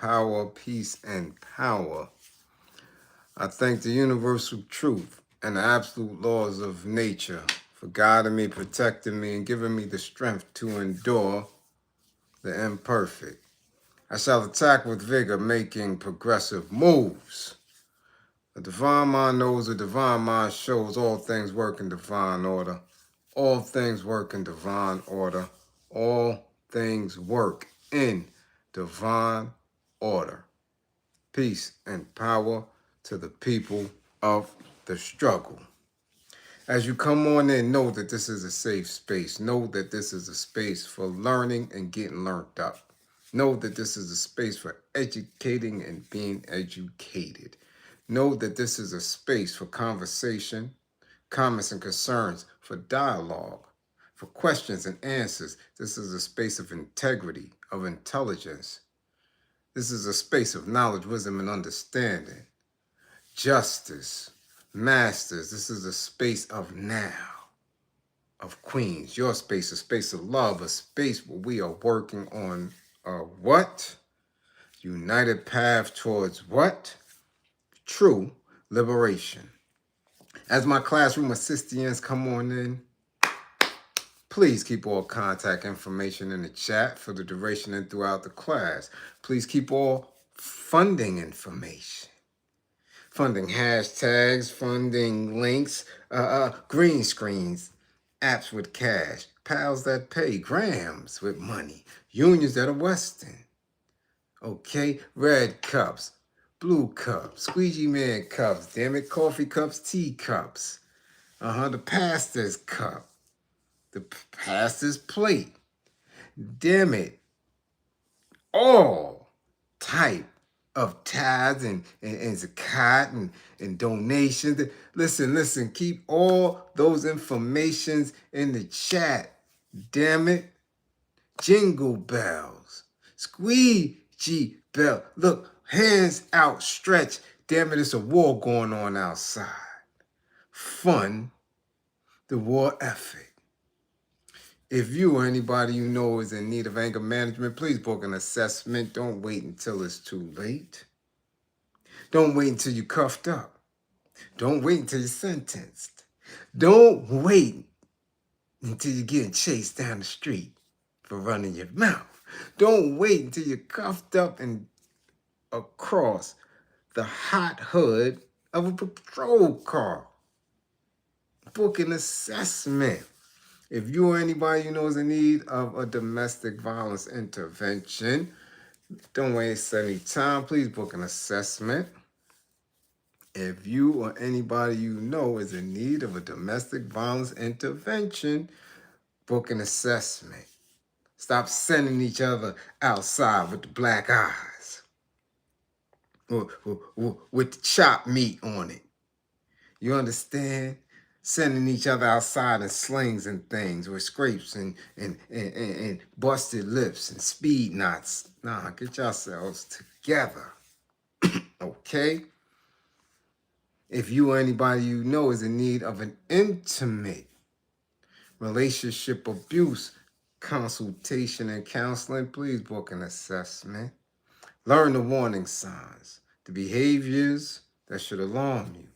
power, peace, and power. I thank the universal truth and the absolute laws of nature for guiding me, protecting me, and giving me the strength to endure the imperfect. I shall attack with vigor, making progressive moves. The divine mind knows, the divine mind shows all things work in divine order. All things work in divine order. All things work in divine order. Peace and power to the people of the struggle. As you come on in, know that this is a safe space. Know that this is a space for learning and getting learned up. Know that this is a space for educating and being educated. Know that this is a space for conversation, comments and concerns, for dialogue, for questions and answers. This is a space of integrity, of intelligence. This is a space of knowledge, wisdom, and understanding. Justice, masters, this is a space of now, of queens. Your space, a space of love, a space where we are working on a what? United path towards what? True liberation. As my classroom assistants come on in, please keep all contact information in the chat for the duration and throughout the class. Please keep all funding information. Funding hashtags, funding links, green screens, apps with cash, pals that pay, grams with money, unions that are Western. Okay, red cups, blue cups, squeegee man cups, damn it, coffee cups, tea cups. The pastor's cup, the pastor's plate. Damn it, all type of tithes and zakat and donations. Listen, keep all those informations in the chat. Damn it. Jingle bells. Squeegee bell. Look, hands outstretched. Damn it, it's a war going on outside. Fund the war effort. If you or anybody you know is in need of anger management, please book an assessment. Don't wait until it's too late. Don't wait until you're cuffed up. Don't wait until you're sentenced. Don't wait until you're getting chased down the street for running your mouth. Don't wait until you're cuffed up and across the hot hood of a patrol car. Book an assessment. If you or anybody you know is in need of a domestic violence intervention, don't waste any time. Please book an assessment. If you or anybody you know is in need of a domestic violence intervention, book an assessment. Stop sending each other outside with the black eyes, with the chopped meat on it. You understand? Sending each other outside in slings and things with scrapes and busted lips and speed knots. Nah, get yourselves together. Okay? If you or anybody you know is in need of an intimate relationship abuse consultation and counseling, please book an assessment. Learn the warning signs, the behaviors that should alarm you.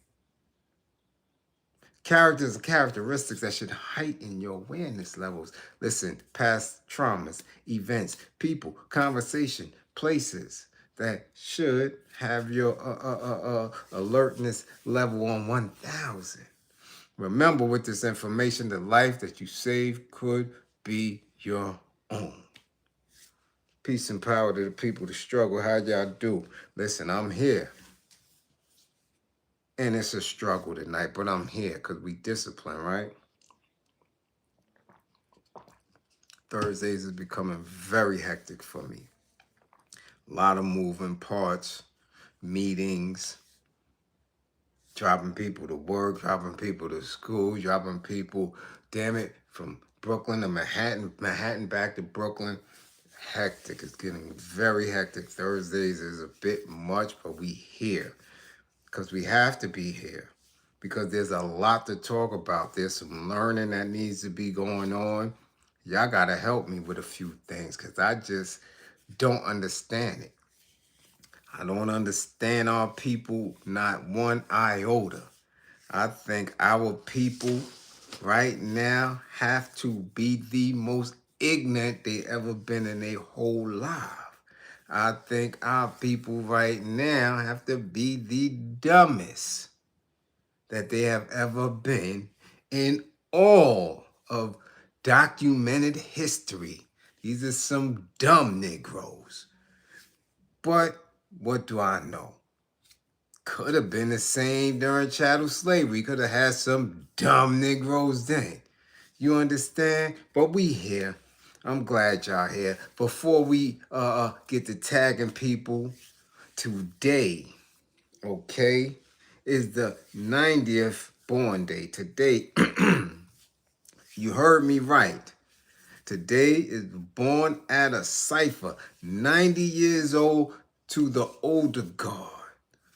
Characters and characteristics that should heighten your awareness levels. Listen, past traumas, events, people, conversation, places that should have your alertness level on 1,000. Remember, with this information, the life that you save could be your own. Peace and power to the people, the struggle. How y'all do? Listen, I'm here. And it's a struggle tonight, but I'm here because we discipline, right? Thursdays is becoming very hectic for me. A lot of moving parts, meetings, dropping people to work, dropping people to school, dropping people, damn it, from Brooklyn to Manhattan back to Brooklyn. Hectic. It's getting very hectic. Thursdays is a bit much, but we here. Because we have to be here. Because there's a lot to talk about. There's some learning that needs to be going on. Y'all got to help me with a few things because I just don't understand it. I don't understand our people, not one iota. I think our people right now have to be the most ignorant they ever been in their whole life. I think our people right now have to be the dumbest that they have ever been in all of documented history. These are some dumb Negroes. But what do I know? Could have been the same during chattel slavery. Could have had some dumb Negroes then. You understand? But we here. I'm glad y'all here. Before we get to tagging people, today, okay, is the 90th born day. Today, you heard me right. Today is born at a cipher, 90 years old to the older God,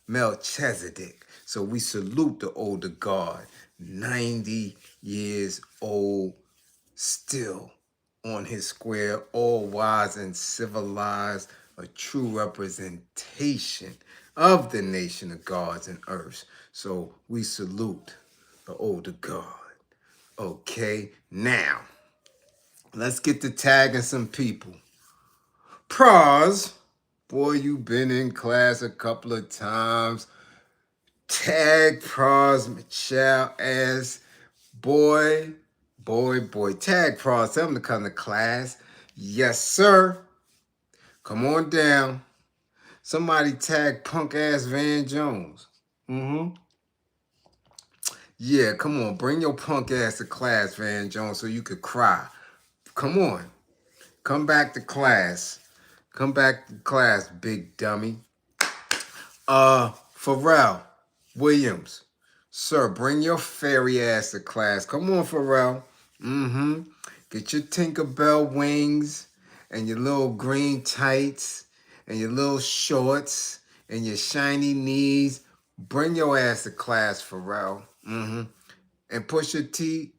Melchizedek. So we salute the older God, 90 years old, still on his square, all wise and civilized, a true representation of the nation of gods and earths. So we salute the older God. Okay, now let's get to tagging some people. Pras, boy, you been in class a couple of times. Tag Pras Michelle as boy. Tag Pras, tell him to come to class. Yes, sir. Come on down. Somebody tag punk ass Van Jones. Yeah, come on. Bring your punk ass to class, Van Jones, so you could cry. Come on. Come back to class. Come back to class, big dummy. Pharrell Williams. Sir, bring your fairy ass to class. Come on, Pharrell. Get your Tinkerbell wings and your little green tights and your little shorts and your shiny knees. Bring your ass to class, Pharrell. And push your T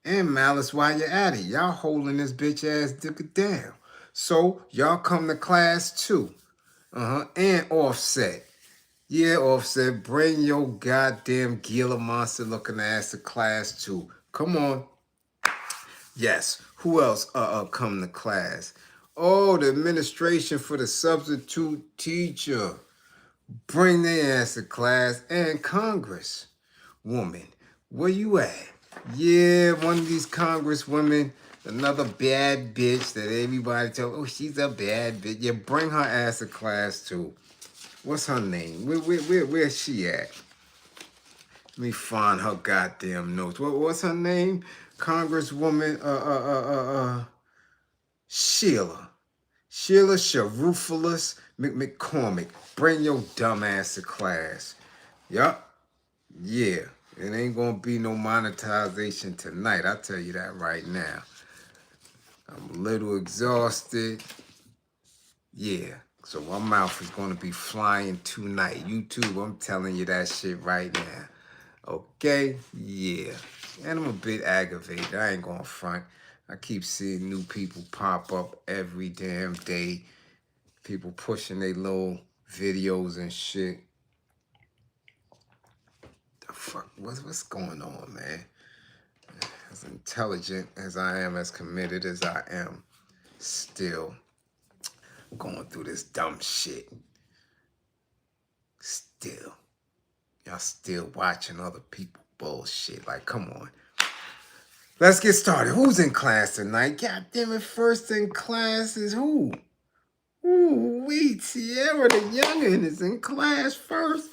and Malice while you're at it. Y'all holding this bitch ass dick down. So y'all come to class too. And Offset. Yeah, Offset, bring your goddamn Gila monster looking ass to class too. Come on. Yes. Who else come to class? Oh, the administration for the substitute teacher. Bring their ass to class. And Congresswoman, where you at? Yeah, one of these Congresswomen, another bad bitch that everybody tell, oh, she's a bad bitch. Yeah, bring her ass to class too. What's her name? Where's she at? Let me find her goddamn notes. What's her name? Congresswoman Sheila Sharufulus McCormick. Bring your dumb ass to class. Yup. Yeah. It ain't gonna be no monetization tonight. I'll tell you that right now. I'm a little exhausted. Yeah. So my mouth is gonna be flying tonight. YouTube, I'm telling you that shit right now. Okay? Yeah. And I'm a bit aggravated. I ain't gonna front. I keep seeing new people pop up every damn day. People pushing their little videos and shit. The fuck? What's going on, man? As intelligent as I am, as committed as I am, still going through this dumb shit. Still. Y'all still watching other people bullshit. Like, come on. Let's get started. Who's in class tonight? God damn it, first in class is who? Ooh, Sierra the youngin' is in class first,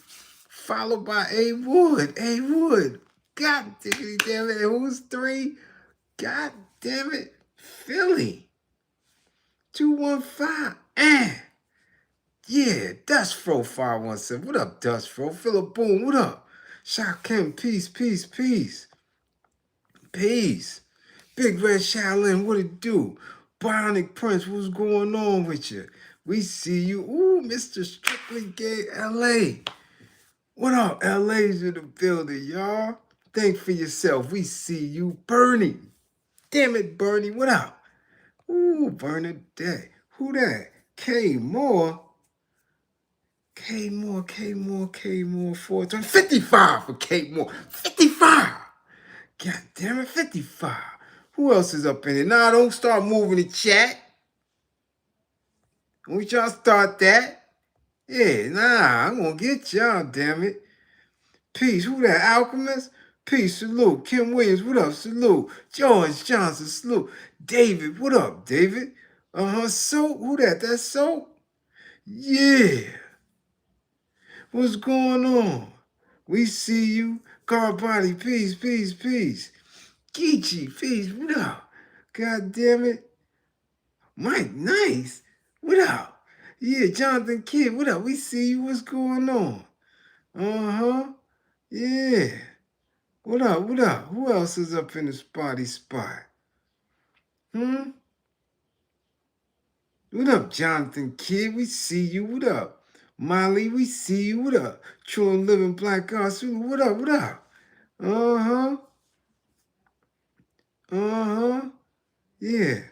followed by A Wood. A Wood. God damn it, who's three? God damn it, Philly. 215. Yeah, Dust Fro 517. What up, Dust Fro? Philip Boone, what up? Shaq Kim, peace. Peace. Big Red Shaolin, what it do? Bionic Prince, what's going on with you? We see you. Ooh, Mr. Strictly Gay LA. What up? LA's in the building, y'all. Think for yourself. We see you. Bernie. Damn it, Bernie. What up? Ooh, Bernadette. Who that? K Moore. K Moore, 420. 55 for K Moore. 55. God damn it, 55. Who else is up in it? Nah, don't start moving the chat. We trying to start that. Yeah, nah, I'm gonna get y'all, damn it. Peace. Who that? Alchemist? Peace. Salute. Kim Williams, what up? Salute. George Johnson, salute. David, what up, David? Soap. Who that? That's Soap? Yeah. What's going on? We see you. God body, peace. Geechee, peace. What up? God damn it. Mike, nice. What up? Yeah, Jonathan Kidd, what up? We see you. What's going on? Yeah. What up? Who else is up in the spotty spot? What up, Jonathan Kidd? We see you. What up? Molly, we see you. What up? True and Living Black Gods. What up? Yeah.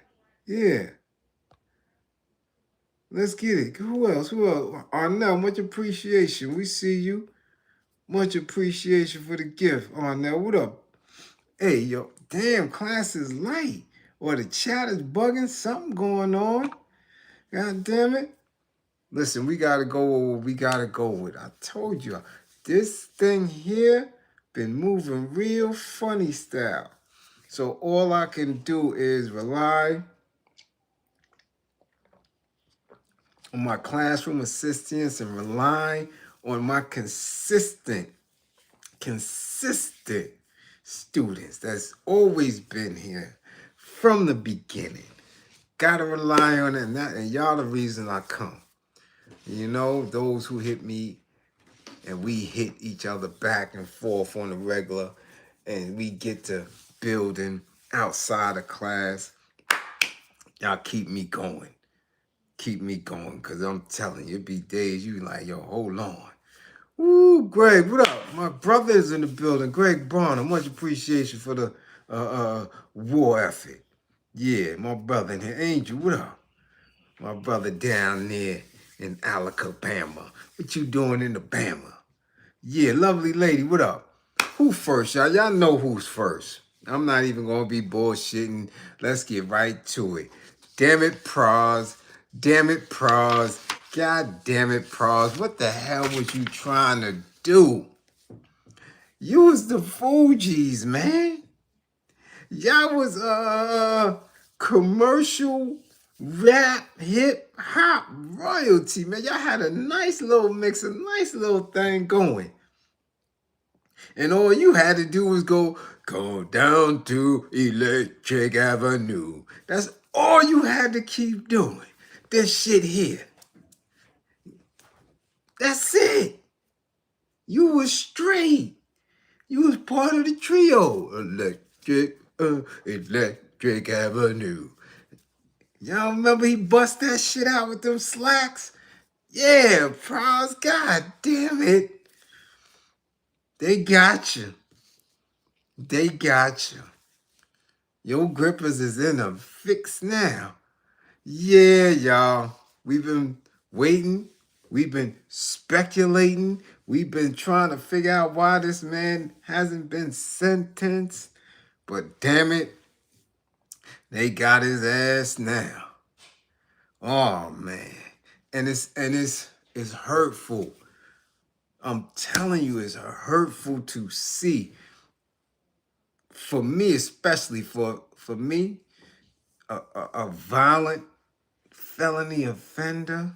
Let's get it. Who else? Arnell, much appreciation. We see you. Much appreciation for the gift. Arnell, what up? Hey, yo, damn, class is light. Or the chat is bugging. Something going on. God damn it. Listen, we got to go with what we got to go with. I told you, this thing here been moving real funny style. So all I can do is rely on my classroom assistants and rely on my consistent students that's always been here from the beginning. Gotta rely on it, and y'all the reason I come. You know, those who hit me and we hit each other back and forth on the regular, and we get to building outside of class. Y'all keep me going. Because I'm telling you, it be days you like, yo, hold on. Woo, Greg, what up? My brother is in the building. Greg Bonner, much appreciation for the war effort. Yeah, my brother in here. Angel, what up? My brother down there in Alabama. What you doing in the Bama? Yeah, lovely lady, what up? Who first, y'all? Y'all know who's first. I'm not even going to be bullshitting. Let's get right to it. Damn it, Pras. God damn it, Pras. What the hell was you trying to do? You was the Fugees, man. Y'all was commercial rap hip hop royalty, man. Y'all had a nice little mix, a nice little thing going. And all you had to do was go down to Electric Avenue. That's all you had to keep doing. This shit here. That's it. You was straight. You was part of the trio. Electric Avenue. Y'all remember he bust that shit out with them slacks? Yeah, Pras, god damn it. They got you. Your grippers is in a fix now. Yeah, y'all. We've been waiting. We've been speculating. We've been trying to figure out why this man hasn't been sentenced. But damn it, they got his ass now. Oh man. And it's hurtful. I'm telling you, it's hurtful to see. For me, especially for me, a violent felony offender,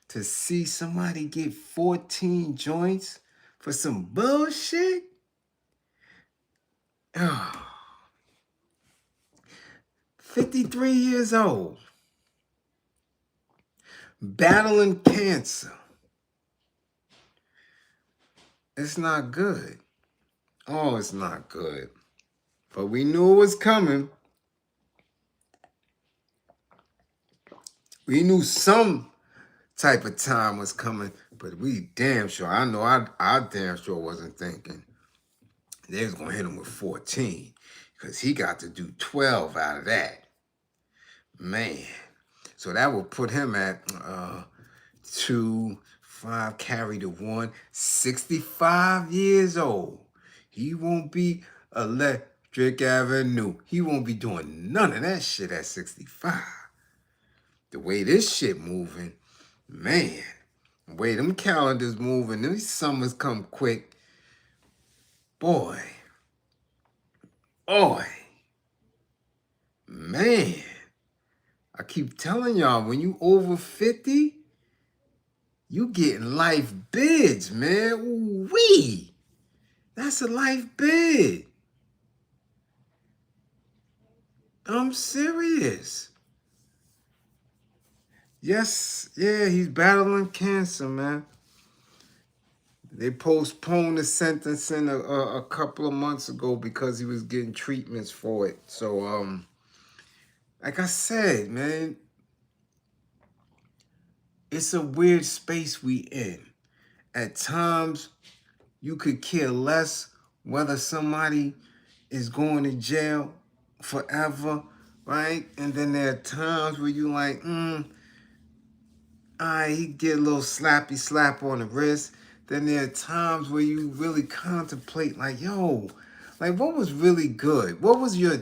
to see somebody get 14 joints for some bullshit. Oh, 53 years old, battling cancer. It's not good. Oh, it's not good. But we knew it was coming. We knew some type of time was coming, but we damn sure, I know I damn sure wasn't thinking they was going to hit him with 14 because he got to do 12 out of that. Man. So that would put him at 2, 65, carry the one, 65 years old. He won't be Electric Avenue. He won't be doing none of that shit at 65. The way this shit moving, man, the way them calendars moving, these summers come quick. Boy, man, I keep telling y'all, when you over 50, you getting life bids, man. Ooh-wee. That's a life bid. I'm serious. Yes, yeah, he's battling cancer, man. They postponed the sentencing a couple of months ago because he was getting treatments for it. So, like I said, man, it's a weird space we in. At times, you could care less whether somebody is going to jail forever, right? And then there are times where you like, he get a little slappy slap on the wrist. Then there are times where you really contemplate, like, yo, like, what was really good? What was your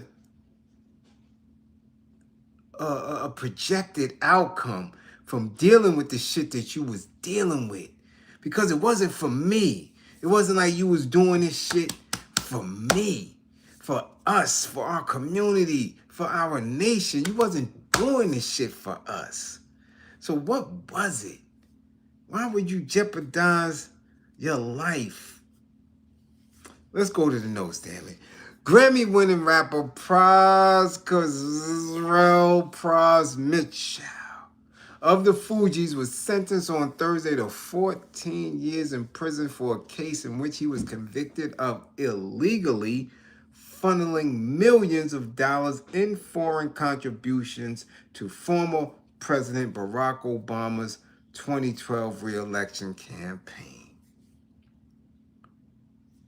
a projected outcome from dealing with the shit that you was dealing with? Because it wasn't for me. It wasn't like you was doing this shit for me, for us, for our community, for our nation. You wasn't doing this shit for us. So what was it? Why would you jeopardize your life? Let's go to the notes, damn it. Grammy-winning rapper Pras Mitchell of the Fugees was sentenced on Thursday to 14 years in prison for a case in which he was convicted of illegally funneling millions of dollars in foreign contributions to former President Barack Obama's 2012 re-election campaign.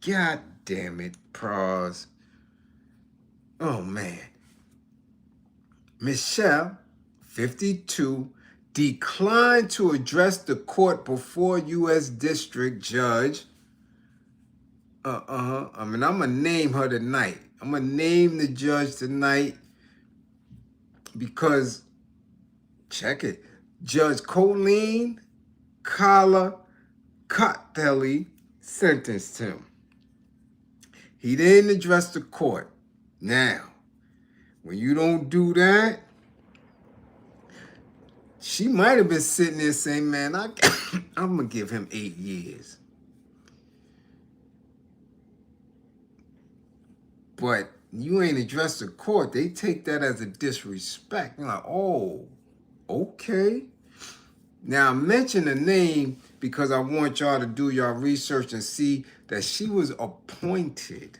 God damn it, Pras. Oh, man. Michelle, 52, declined to address the court before U.S. District Judge. I'm going to name her tonight. I'm going to name the judge tonight because, check it, Judge Colleen Kala Kotelly sentenced him. He didn't address the court. Now, when you don't do that, she might have been sitting there saying, man, I'm going to give him 8 years. But you ain't addressed the court. They take that as a disrespect. You're like, oh, okay. Now, I mention the name because I want y'all to do your research and see that she was appointed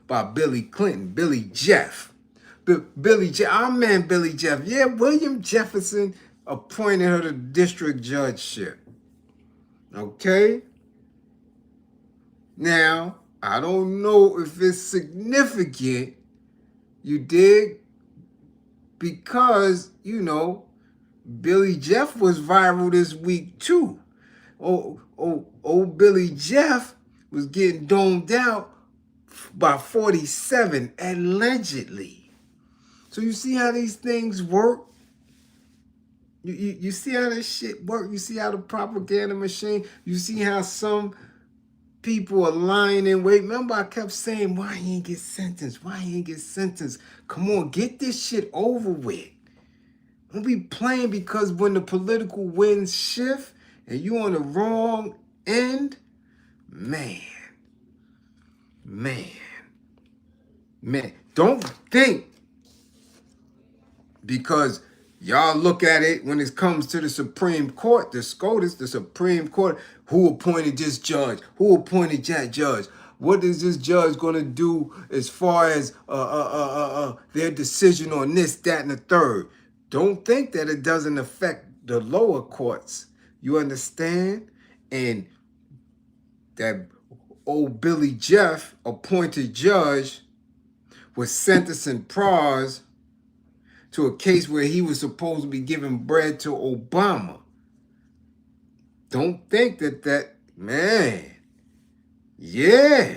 by Billy Clinton, Billy Jeff. Billy Jeff, our man Billy Jeff. Yeah, William Jefferson appointed her to district judgeship. Okay? Now, I don't know if it's significant, you dig? Because, Billy Jeff was viral this week too. Old Billy Jeff was getting domed out by 47, allegedly. So you see how these things work? You see how this shit work? You see how the propaganda machine, you see how some people are lying in wait. Remember, I kept saying, why he ain't get sentenced? Why he ain't get sentenced? Come on, get this shit over with. Don't be playing, because when the political winds shift and you on the wrong end, man, don't think because y'all look at it when it comes to the Supreme Court, the SCOTUS, the Supreme Court, who appointed this judge? Who appointed that judge? What is this judge going to do as far as their decision on this, that, and the third? Don't think that it doesn't affect the lower courts. You understand? And that old Billy Jeff appointed judge was sentencing Pras to a case where he was supposed to be giving bread to Obama. Don't think that, man, yeah.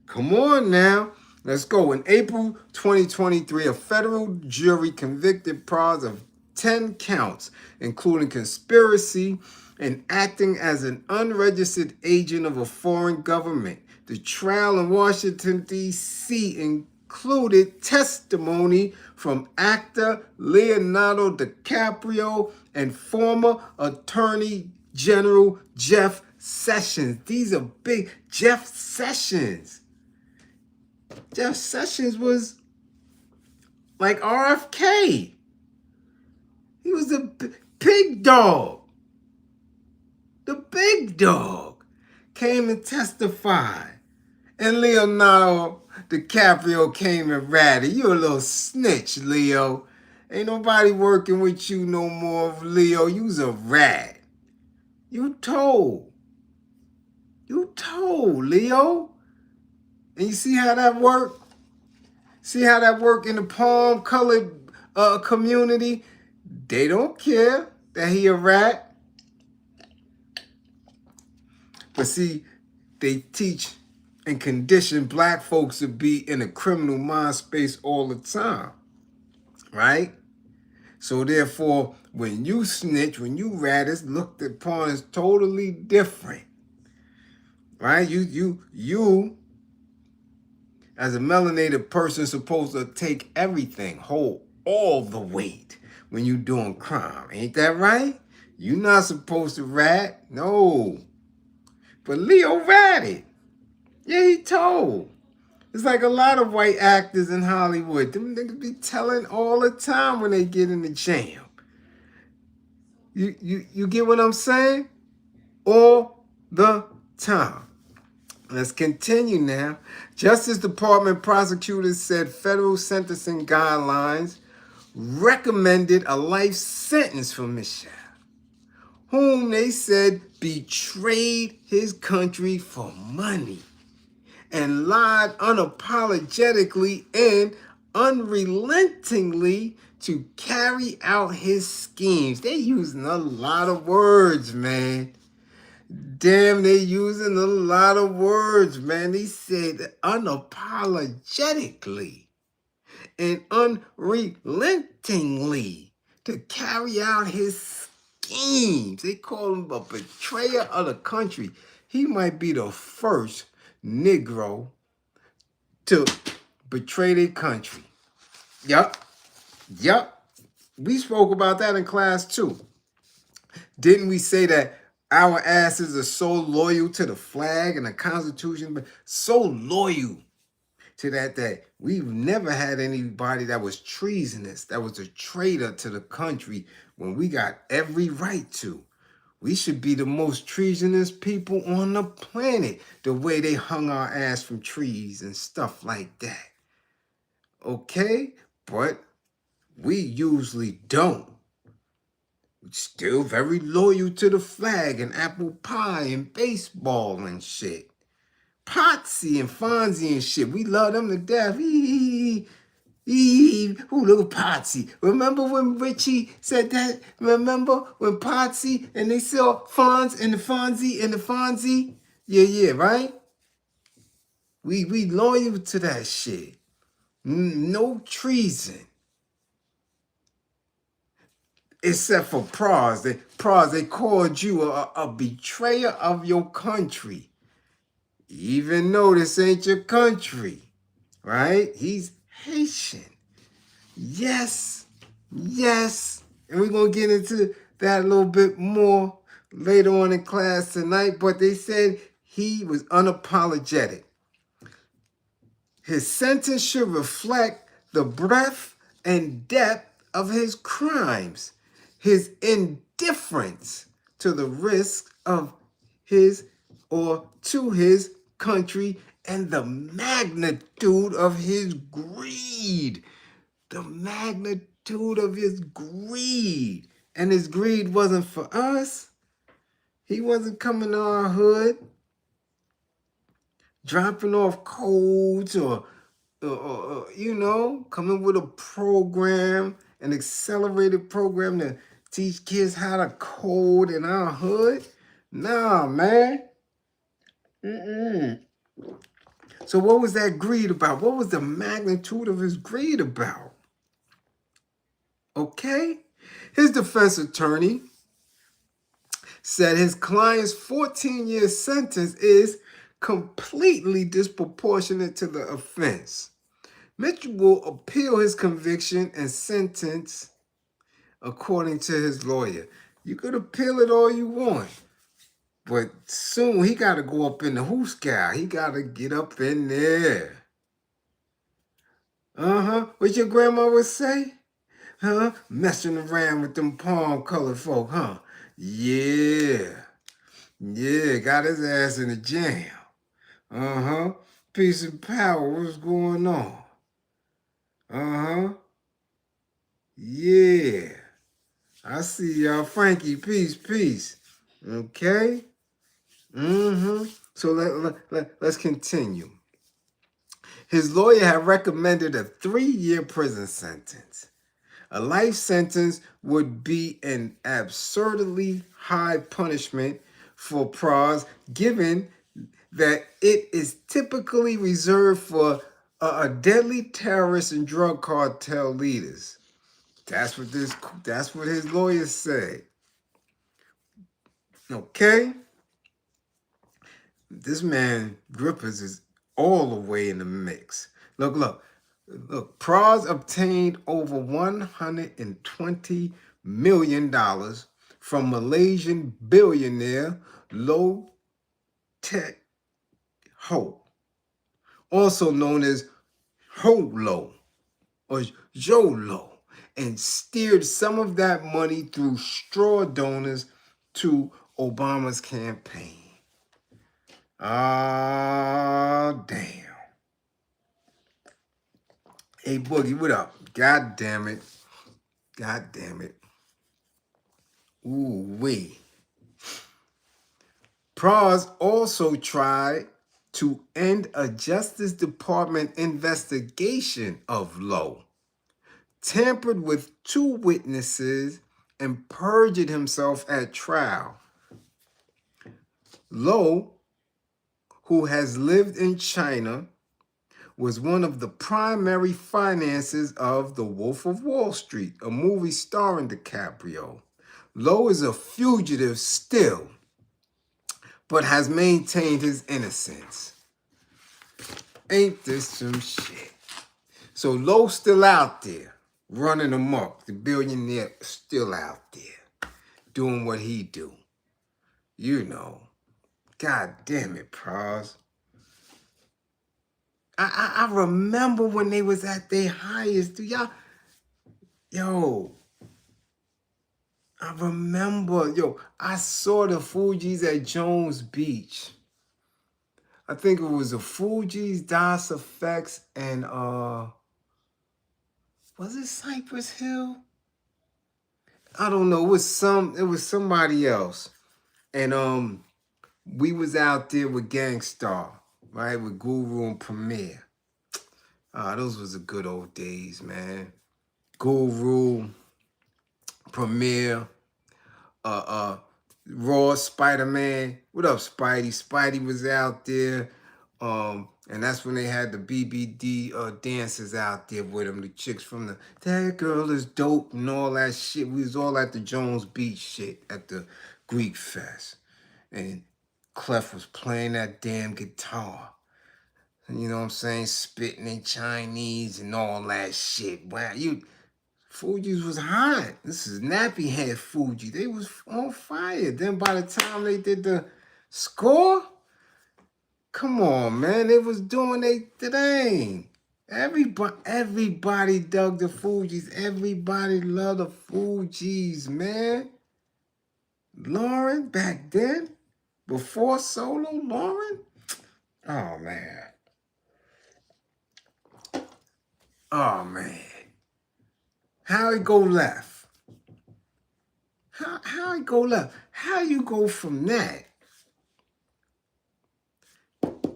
Come on now. Let's go. In April 2023, a federal jury convicted Pras of 10 counts, including conspiracy and acting as an unregistered agent of a foreign government. The trial in Washington, D.C. included testimony from actor Leonardo DiCaprio and former Attorney General Jeff Sessions. These are big. Jeff Sessions. Jeff Sessions was like RFK. He was the big dog. The big dog came and testified. And Leonardo DiCaprio came and ratted. You a little snitch, Leo. Ain't nobody working with you no more, Leo. You's a rat. You told. You told, Leo. And you see how that worked? See how that worked in the palm-colored community? They don't care that he a rat. But see, they teach and condition black folks to be in a criminal mind space all the time, right? So therefore, when you snitch, when you rat, it's looked upon as totally different, right? You as a melanated person supposed to take everything, hold all the weight when you doing crime. Ain't that right? You not supposed to rat. No. But Leo ratted. Yeah, he told. It's like a lot of white actors in Hollywood. Them niggas be telling all the time when they get in the jam. You get what I'm saying? All the time. Let's continue now. Justice Department prosecutors said federal sentencing guidelines recommended a life sentence for Michelle, whom they said betrayed his country for money and lied unapologetically and unrelentingly to carry out his schemes. They using a lot of words, man. Damn, they using a lot of words, man. They said unapologetically and unrelentingly to carry out his schemes. They call him a betrayer of the country. He might be the first Negro to betray their country. Yup. We spoke about that in class too. Didn't we say that our asses are so loyal to the flag and the Constitution, but so loyal to that we've never had anybody that was treasonous, that was a traitor to the country when we got every right to. We should be the most treasonous people on the planet, the way they hung our ass from trees and stuff like that. Okay? But we usually don't. We're still very loyal to the flag and apple pie and baseball and shit. Potsy and Fonzie and shit. We love them to death. Ooh, look at Potsy. Remember when Richie said that? Remember when Potsy and they saw Fonz and the Fonzie and the Fonzie? Yeah, right? We loyal to that shit. No treason. Except for Pras. They called you a betrayer of your country. Even though this ain't your country. Right? He's Haitian. Yes. And we're going to get into that a little bit more later on in class tonight. But they said he was unapologetic. His sentence should reflect the breadth and depth of his crimes, his indifference to the risk of his or to his country, and the magnitude of his greed. The magnitude of his greed. And his greed wasn't for us. He wasn't coming to our hood, dropping off codes or you know, coming with a program, an accelerated program to teach kids how to code in our hood. Nah, man. Mm-mm. So what was that greed about? What was the magnitude of his greed about? Okay? His defense attorney said his client's 14-year sentence is completely disproportionate to the offense. Mitchell will appeal his conviction and sentence according to his lawyer. You could appeal it all you want, but soon he got to go up in the hooscow. He got to get up in there. What your grandma would say? Huh? Messing around with them palm-colored folk, huh? Yeah. Yeah, got his ass in the jam. Peace and power, what's going on? Yeah. I see y'all. Frankie, peace, peace. Okay? So let's continue. His lawyer had recommended a 3-year prison sentence. A life sentence would be an absurdly high punishment for Pras, given that it is typically reserved for deadly terrorist and drug cartel leaders. That's what his lawyers say. Okay? This man Grippers is all the way in the mix. Look. Pras obtained over $120 million from Malaysian billionaire Low Tech Ho, also known as Holo or Jolo, and steered some of that money through straw donors to Obama's campaign. Ah, damn. Hey, Boogie, what up? God damn it. God damn it. Ooh-wee. Pras also tried to end a Justice Department investigation of Lowe, tampered with 2 witnesses, and perjured himself at trial. Lowe, who has lived in China, was one of the primary financiers of The Wolf of Wall Street, a movie starring DiCaprio. Lowe is a fugitive still, but has maintained his innocence. Ain't this some shit? So Lowe's still out there, running amok. The billionaire still out there, doing what he do. You know. God damn it, Pras. I remember when they was at their highest. Do y'all? Yo. I remember. I saw the Fugees at Jones Beach. I think it was the Fugees, Das Effects, and was it Cypress Hill? I don't know. It was somebody else. And we was out there with Gangstar, right? With Guru and Premier. Those was the good old days, man. Guru, Premier, Raw, Spider-Man. What up, Spidey? Spidey was out there. And that's when they had the BBD dancers out there with them. The chicks from That Girl Is Dope and all that shit. We was all at the Jones Beach shit at the Greek Fest. And Clef was playing that damn guitar. You know what I'm saying? Spitting in Chinese and all that shit. Wow, Fugees was hot. This is nappy head Fuji. They was on fire. Then by the time they did the score, come on, man. They was doing their thing. Everybody dug the Fugees. Everybody loved the Fugees, man. Lauren back then, before solo, Lauren. Oh man. Oh man. How it go left? How it go left? How you go from that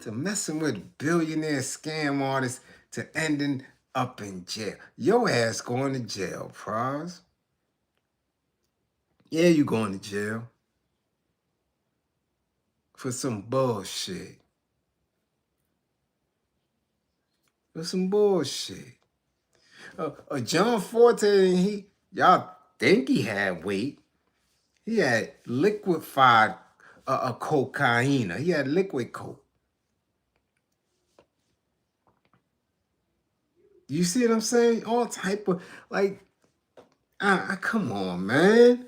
to messing with billionaire scam artists to ending up in jail. Your ass going to jail, Pras. Yeah, you going to jail for some bullshit. For some bullshit. John Forte, y'all think he had weight. He had liquefied cocaine. He had liquid coke. You see what I'm saying? All type of, like, come on, man.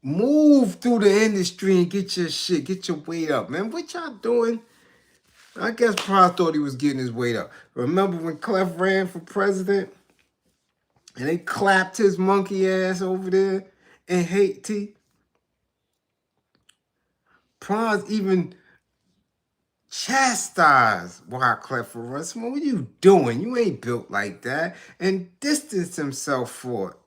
Move through the industry and get your shit, get your weight up, man. What y'all doing? I guess Pras thought he was getting his weight up. Remember when Clef ran for president and they clapped his monkey ass over there in Haiti? Pras even chastised Wyclef for running. What are you doing? You ain't built like that. And distanced himself for it.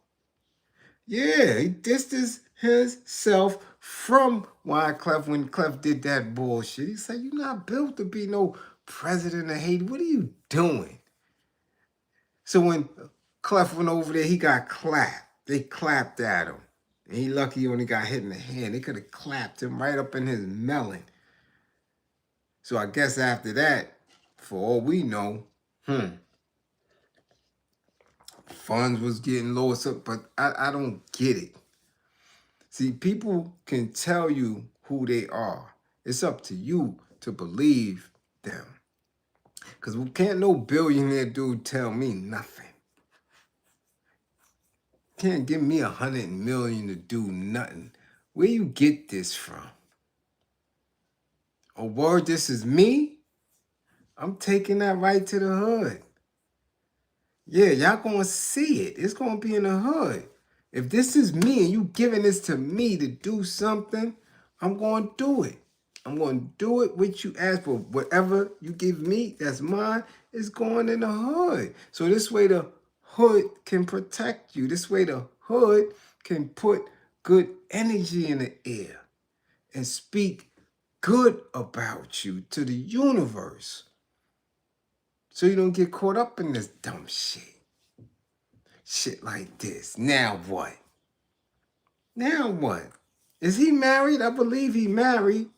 Yeah, he distanced himself from Wyclef when Clef did that bullshit. He said, you're not built to be no president of Haiti. What are you doing? So when Clef went over there, he got clapped. They clapped at him. And he lucky he only got hit in the hand. They could have clapped him right up in his melon. So I guess after that, for all we know, funds was getting low, but I don't get it. See, people can tell you who they are. It's up to you to believe them. Because can't no billionaire dude tell me nothing. Can't give me $100 million to do nothing. Where you get this from? A word, this is me? I'm taking that right to the hood. Yeah, y'all gonna see it. It's gonna be in the hood. If this is me and you giving this to me to do something, I'm gonna do it. I'm gonna do it what you ask for. Whatever you give me, that's mine, is going in the hood. So this way the hood can protect you. This way the hood can put good energy in the air and speak good about you to the universe. So you don't get caught up in this dumb shit. Shit like this. Now what? Now what? Is he married? I believe he married.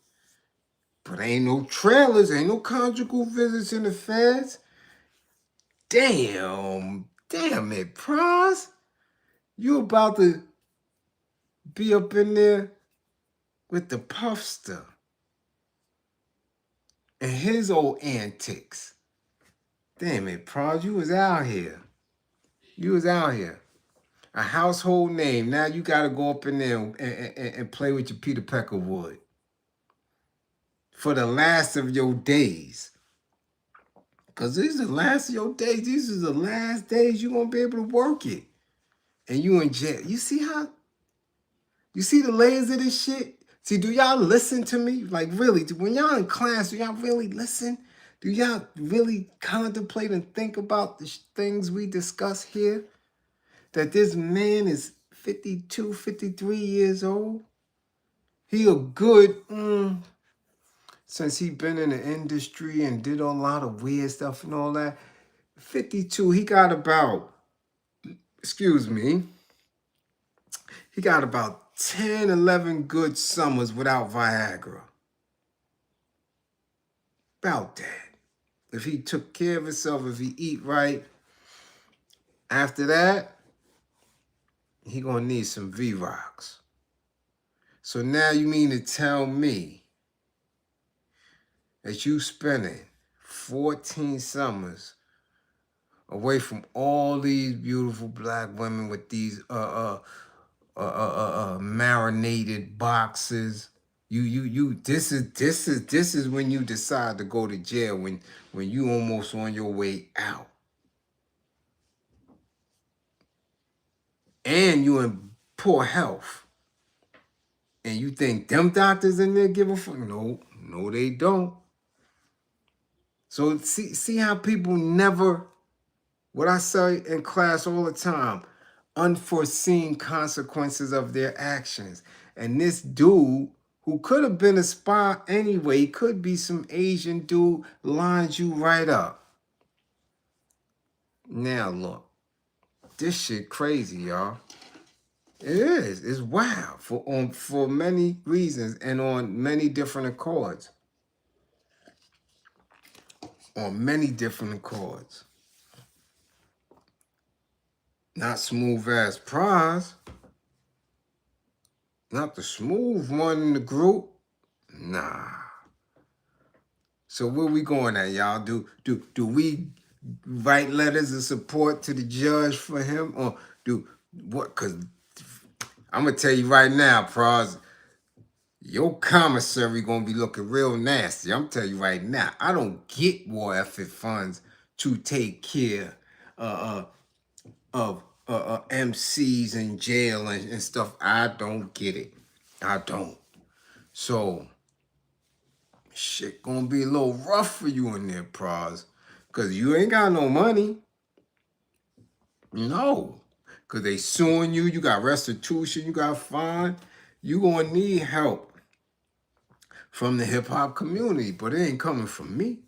But ain't no trailers, ain't no conjugal visits in the feds. Damn it, Pras. You about to be up in there with the puffster and his old antics. Damn it, Pras, you was out here. You was out here. A household name. Now you got to go up in there and play with your Peter Peckerwood for the last of your days. Because these are the last of your days. These are the last days you're going to be able to work it. And you in jail. You see the layers of this shit? See, do y'all listen to me? Like, really, when y'all in class, do y'all really listen? Do y'all really contemplate and think about the things we discuss here? That this man is 52, 53 years old. He a good, since he been in the industry and did a lot of weird stuff and all that. 52, he got about, he got about 10, 11 good summers without Viagra. About that. If he took care of himself, if he eat right, after that, he gonna need some V-Rocks. So now you mean to tell me that you spending 14 summers away from all these beautiful black women with these marinated boxes? This is when you decide to go to jail, when you almost on your way out. And you in poor health. And you think them doctors in there give a fuck? No, they don't. So see how people never, what I say in class all the time, unforeseen consequences of their actions. And this dude who could have been a spy anyway, could be some Asian dude, lines you right up. Now look, this shit crazy, y'all. It is. It's wild for many reasons and on many different accords. On many different accords. Not smooth ass Pras. Not the smooth one in the group. Nah. So where we going at, y'all? Do we write letters of support to the judge for him? Or do what? Cause I'm gonna tell you right now, Pras, your commissary gonna be looking real nasty. I'm telling you right now. I don't get war effort funds to take care of MCs in jail and stuff. I don't get it. I don't. So shit gonna be a little rough for you in there, Pras. Cause you ain't got no money. No. Cause they suing you, you got restitution, you got fine. You gonna need help from the hip-hop community, but it ain't coming from me.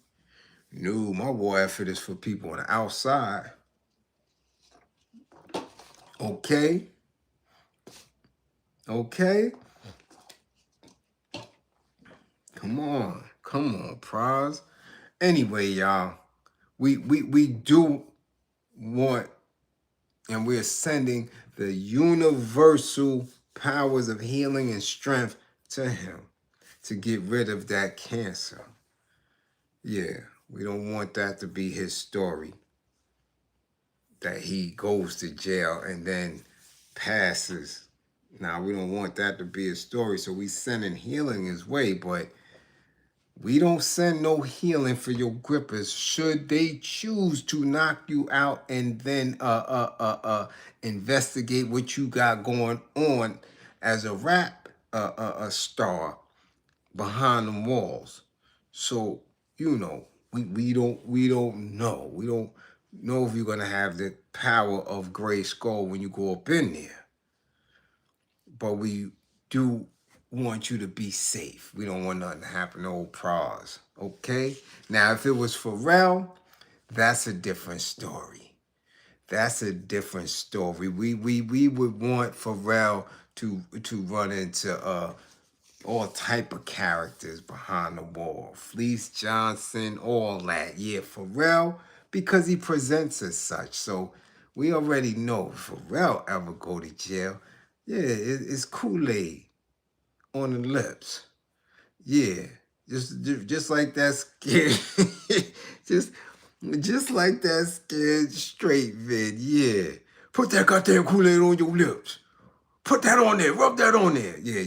No, my war effort is for people on the outside. Okay? Okay? Come on, Pras. Anyway, y'all, we do want, and we're sending the universal powers of healing and strength to him to get rid of that cancer. Yeah, we don't want that to be his story, that he goes to jail and then passes. Now, we don't want that to be his story, so we sending healing his way, but we don't send no healing for your grippers should they choose to knock you out and then investigate what you got going on as a rap star behind the walls. So, you know, we don't know. We don't know if you're gonna have the power of gray skull when you go up in there. But we do want you to be safe. We don't want nothing to happen to old Pras. Okay? Now, if it was Pharrell, that's a different story. That's a different story. We would want Pharrell to run into all type of characters behind the wall. Fleece Johnson, all that. Yeah, Pharrell, because he presents as such. So we already know if Pharrell ever go to jail, yeah, it's Kool-Aid on the lips. Yeah, just like that scared, just like that scared straight vid. Yeah, put that goddamn Kool-Aid on your lips. Put that on there. Rub that on there. Yeah.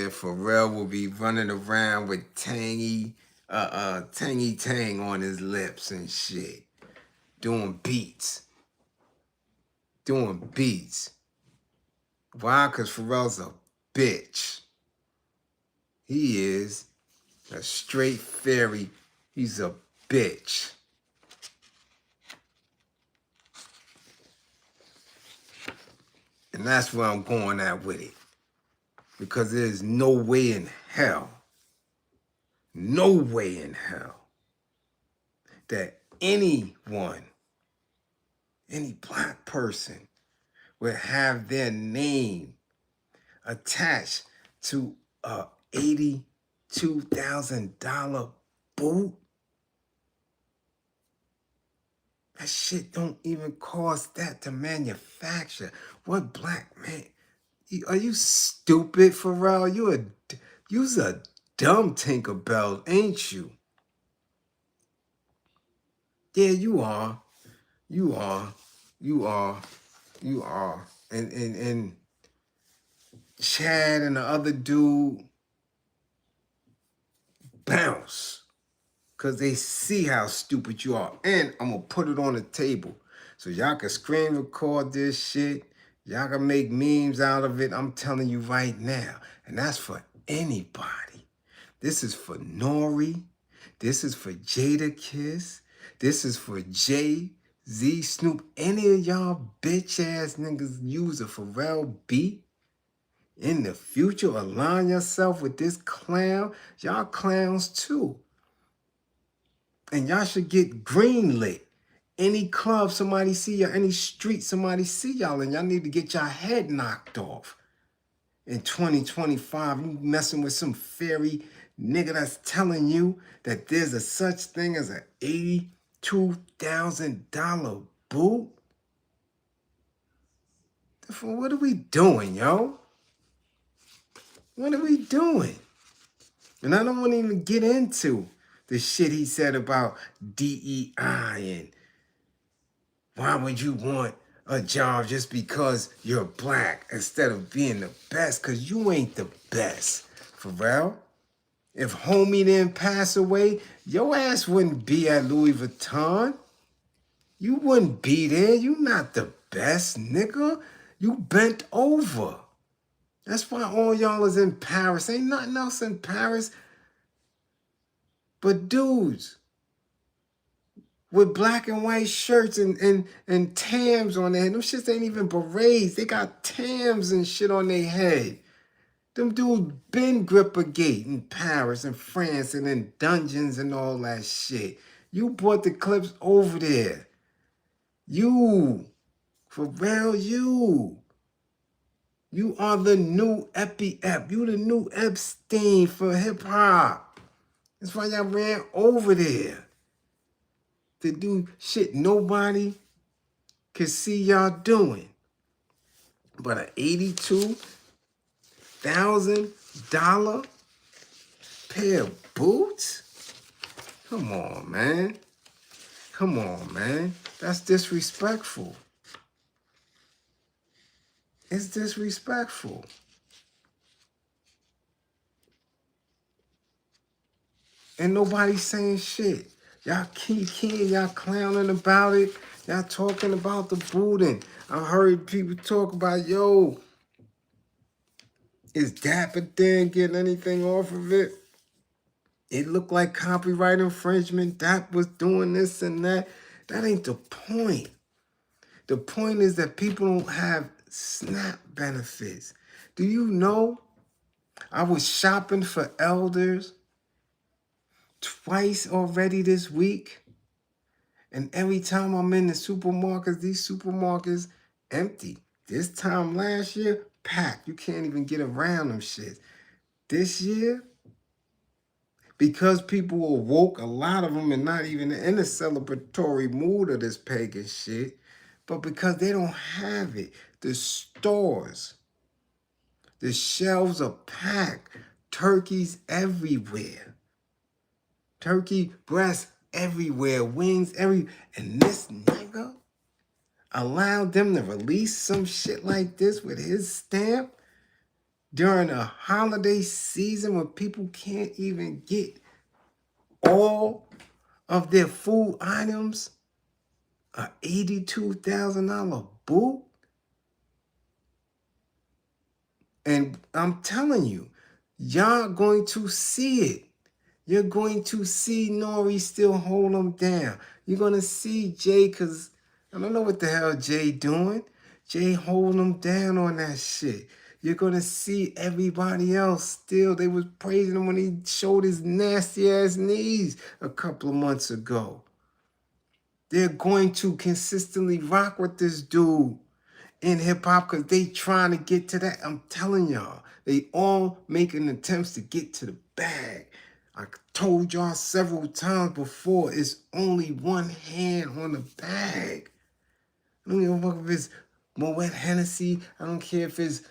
Pharrell will be running around with tangy tang on his lips and shit, doing beats. Why? Because Pharrell's a bitch. He is a straight fairy. He's a bitch. And that's where I'm going at with it. Because there's no way in hell that anyone, any black person would have their name attached to a $82,000 boot. That shit don't even cost that to manufacture. What black man? Are you stupid, Pharrell? You's a dumb Tinkerbell, ain't you? Yeah, you are. And Chad and the other dude bounce. Because they see how stupid you are. And I'm going to put it on the table. So y'all can screen record this shit. Y'all can make memes out of it. I'm telling you right now. And that's for anybody. This is for Nori. This is for Jada Kiss. This is for Jay-Z, Snoop. Any of y'all bitch ass niggas use a Pharrell beat in the future align yourself with this clown. Y'all clowns too. And y'all should get greenlit. Any club somebody see y'all, any street somebody see y'all, and y'all need to get y'all head knocked off. In 2025, you messing with some fairy nigga that's telling you that there's a such thing as an $82,000 boot? What are we doing, yo? What are we doing? And I don't want to even get into the shit he said about DEI and why would you want a job just because you're black instead of being the best? Because you ain't the best, Pharrell. If homie didn't pass away, your ass wouldn't be at Louis Vuitton. You wouldn't be there. You not the best, nigga. You bent over. That's why all y'all is in Paris. Ain't nothing else in Paris but dudes with black and white shirts and Tams on their head. Them shits ain't even berets. They got Tams and shit on their head. Them dudes been Grippergate in Paris and France and in dungeons and all that shit. You brought the clips over there. You. Pharrell, you. You are the new Epi-Ep. You the new Epstein for hip-hop. That's why y'all ran over there. To do shit nobody could see y'all doing. But an $82,000 pair of boots? Come on, man. Come on, man. That's disrespectful. It's disrespectful. And nobody's saying shit. Y'all kikiing, y'all clowning about it. Y'all talking about the booting. I heard people talk about, yo, is Dapper Dan getting anything off of it? It looked like copyright infringement. Dap was doing this and that. That ain't the point. The point is that people don't have SNAP benefits. Do you know I was shopping for elders twice already this week? And every time I'm in the supermarkets, these supermarkets empty. This time last year, packed. You can't even get around them shit. This year, because people were woke, a lot of them are not even in a celebratory mood of this pagan shit, but because they don't have it. The stores, the shelves are packed. Turkeys everywhere. Turkey breasts everywhere. Wings everywhere. And this nigga allowed them to release some shit like this with his stamp during a holiday season when people can't even get all of their food items, a $82,000 boot. And I'm telling you, y'all going to see it. You're going to see Nori still hold them down. You're going to see Jay, because I don't know what the hell Jay doing. Jay holding them down on that shit. You're going to see everybody else still. They was praising him when he showed his nasty ass knees a couple of months ago. They're going to consistently rock with this dude in hip-hop because they trying to get to that. I'm telling y'all, they all making attempts to get to the bag. I told y'all several times before, it's only one hand on the bag. I don't give a fuck if it's Moet Hennessy. I don't care if it's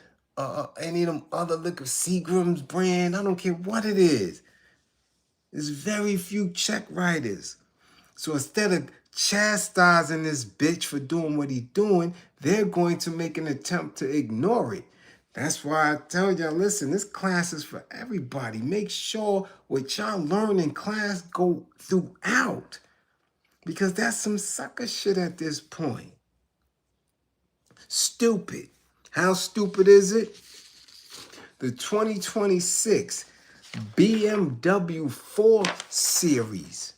any of them other liquor, Seagram's brand. I don't care what it is. There's very few check writers. So instead of chastising this bitch for doing what he's doing, they're going to make an attempt to ignore it. That's why I tell y'all, listen, this class is for everybody. Make sure what y'all learn in class go throughout. Because that's some sucker shit at this point. Stupid. How stupid is it? The 2026 BMW 4 Series.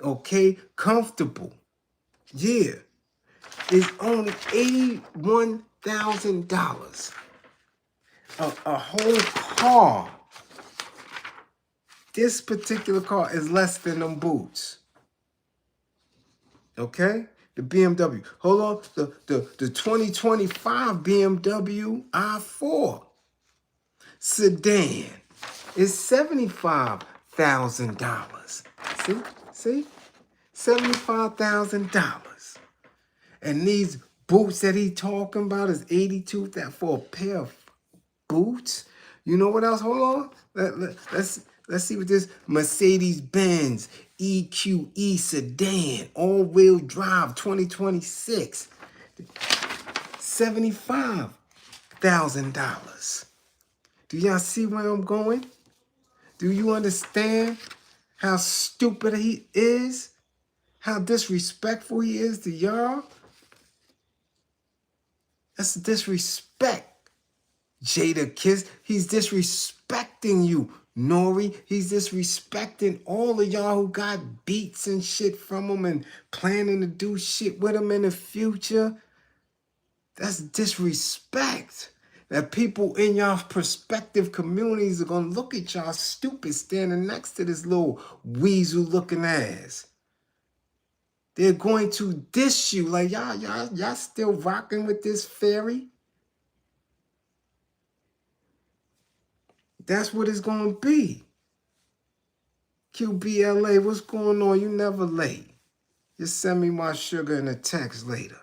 Okay? Comfortable. Yeah. Is only $81,000. A whole car. This particular car is less than them boots. Okay? The BMW. Hold on. The 2025 BMW i4 sedan is $75,000. See? $75,000. And these boots that he talking about is $82,000 for a pair of boots. You know what else? Hold on. Let's see what this Mercedes-Benz EQE sedan, all-wheel drive, 2026, $75,000. Do y'all see where I'm going? Do you understand how stupid he is? How disrespectful he is to y'all? That's disrespect. Jada Kiss, he's disrespecting you. Nori, he's disrespecting all of y'all who got beats and shit from him and planning to do shit with him in the future. That's disrespect. That people in y'all prospective communities are gonna look at y'all stupid standing next to this little weasel looking ass. They're going to diss you like y'all still rocking with this fairy. That's what it's going to be. QBLA, what's going on? You never late. Just send me my sugar in a text later.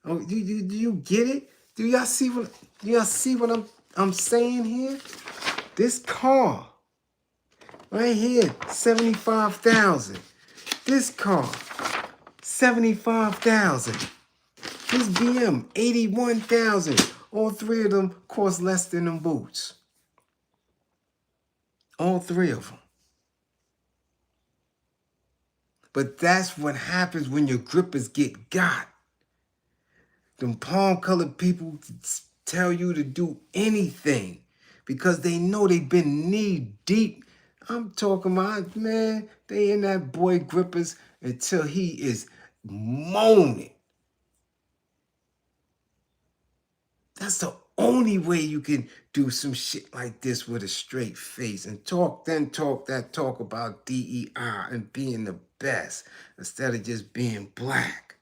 Oh, do you get it? Do y'all see what I'm saying here? This car right here, 75,000. This car, 75,000. This BM, 81,000. All three of them cost less than them boots. All three of them. But that's what happens when your grippers get got. Them palm-colored people tell you to do anything because they know they've been knee-deep. I'm talking about, man, they in that boy grippers until he is moaning. That's the only way you can do some shit like this with a straight face and talk about DEI and being the best instead of just being black.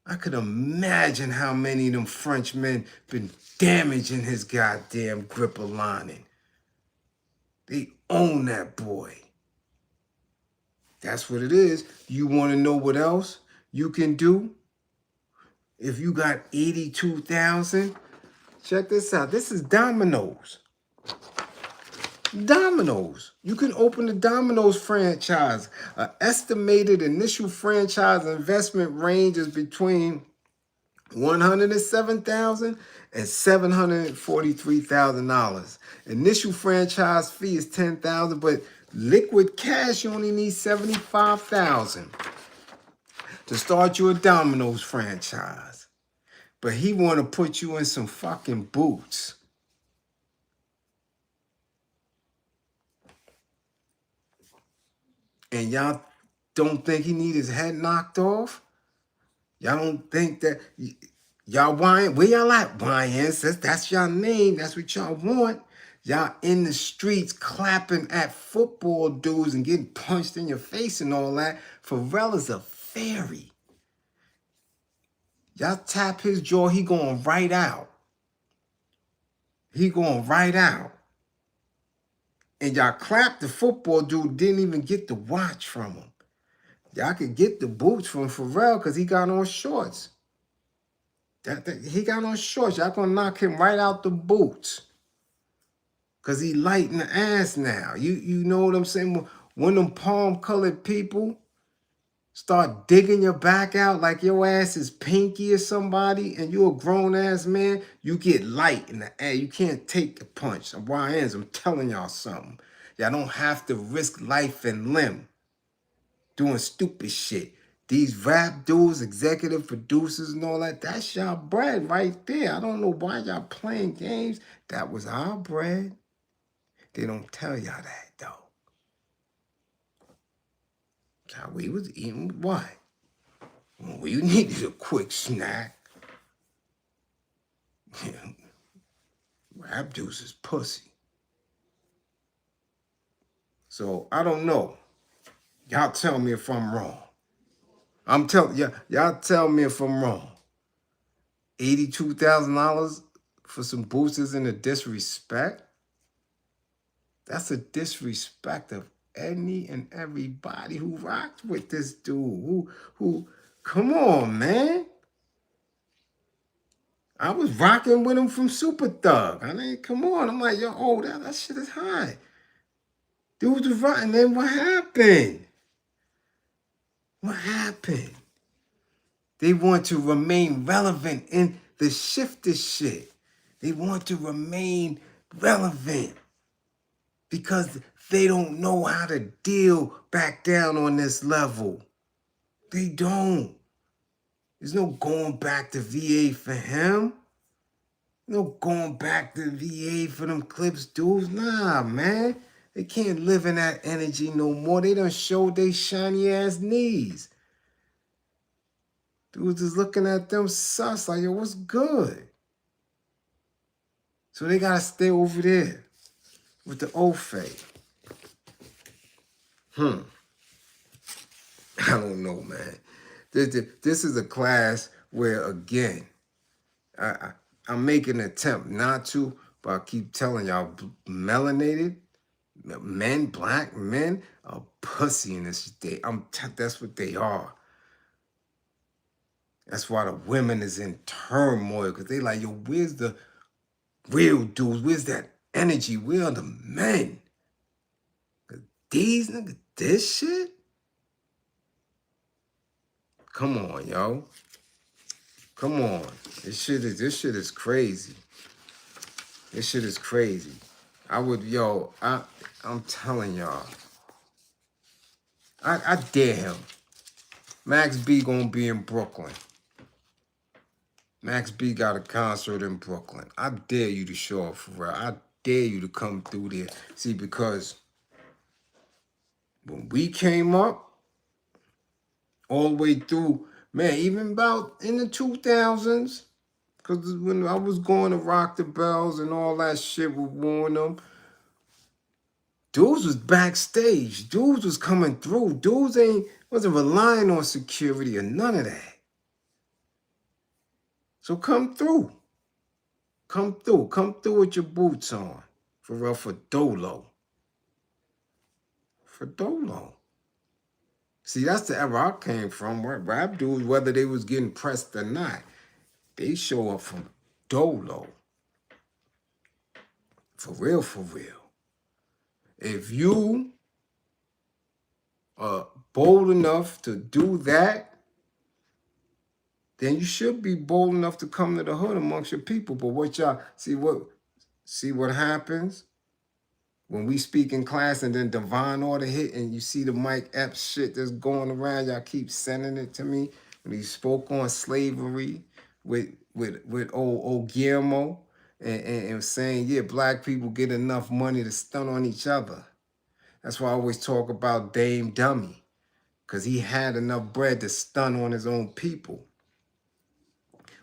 I could imagine how many of them French men been damaging his goddamn gripper lining. They own that boy. That's what it is. You want to know what else you can do? If you got 82,000, check this out. This is Domino's. Domino's. You can open the Domino's franchise. An estimated initial franchise investment range is between $107,000 and $743,000. Initial franchise fee is $10,000, but liquid cash you only need $75,000 to start you a Domino's franchise. But he want to put you in some fucking boots. And y'all don't think he need his head knocked off? Y'all don't think that y'all YN, where y'all at? YNs, that's y'all name. That's what y'all want. Y'all in the streets clapping at football dudes and getting punched in your face and all that. Pharrell is a fairy. Y'all tap his jaw, he going right out. He going right out. And y'all clap the football dude, didn't even get the watch from him. Y'all could get the boots from Pharrell because he got on shorts. He got on shorts. Y'all gonna knock him right out the boots. Because he light in the ass now. You know what I'm saying? When them palm-colored people start digging your back out like your ass is Pinky or somebody and you're a grown-ass man, you get light in the air. You can't take the punch. YNs, I'm telling y'all something. Y'all don't have to risk life and limb doing stupid shit. These rap dudes, executive producers and all that, that's y'all bread right there. I don't know why y'all playing games. That was our bread. They don't tell y'all that, though. How we was eating what? Well, you needed a quick snack. rap dudes is pussy. So I don't know. Y'all tell me if I'm wrong. I'm telling y'all tell me if I'm wrong. $82,000 for some boosters and a disrespect? That's a disrespect of any and everybody who rocked with this dude. Who come on, man. I was rocking with him from Super Thug. I mean, come on. I'm like, yo, oh, that shit is high. Dude was rocking. Then what happened? What happened? They want to remain relevant in the shifter shit. They want to remain relevant because they don't know how to deal back down on this level. They don't. There's no going back to VA for him. No going back to VA for them Clips dudes. Nah, man. They can't live in that energy no more. They done showed they shiny ass knees. Dudes is looking at them sus like, yo, what's good? So they gotta stay over there with the Ofay. I don't know, man. This is a class where, again, I'm making an attempt not to, but I keep telling y'all, melanated men, black men, are pussy in this day. That's what they are. That's why the women is in turmoil, because they like, yo, where's the real dudes? Where's that energy? Where are the men? These niggas, this shit? Come on, yo. Come on. This shit is crazy. This shit is crazy. I'm telling y'all. I dare him. Max B gonna be in Brooklyn. Max B got a concert in Brooklyn. I dare you to show up, Pharrell. I dare you to come through there. See, because when we came up, all the way through, man, even about in the 2000s, because when I was going to Rock the Bells and all that shit with Warren, dudes was backstage. Dudes was coming through. Dudes wasn't relying on security or none of that. So come through. Come through. Come through with your boots on. For Dolo. For Dolo. See, that's the era I came from. Where rap dudes, whether they was getting pressed or not, they show up from Dolo. For real, for real. If you are bold enough to do that, then you should be bold enough to come to the hood amongst your people. But what y'all see what happens when we speak in class and then divine order hit and you see the Mike Epps shit that's going around. Y'all keep sending it to me when he spoke on slavery with old Guillermo and saying, yeah, black people get enough money to stun on each other. That's why I always talk about Dame Dummy, because he had enough bread to stun on his own people.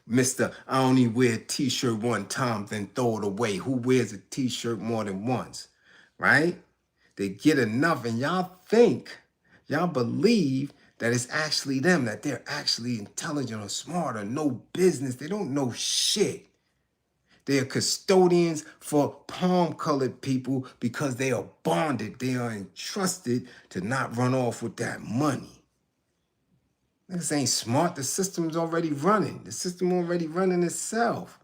Mr. I only wear a t-shirt one time, then throw it away. Who wears a t-shirt more than once? Right? They get enough, and y'all believe that it's actually them, that they're actually intelligent or smart or know business. They don't know shit. They are custodians for palm-colored people because they are bonded. They are entrusted to not run off with that money. Niggas ain't smart. The system's already running. The system already running itself.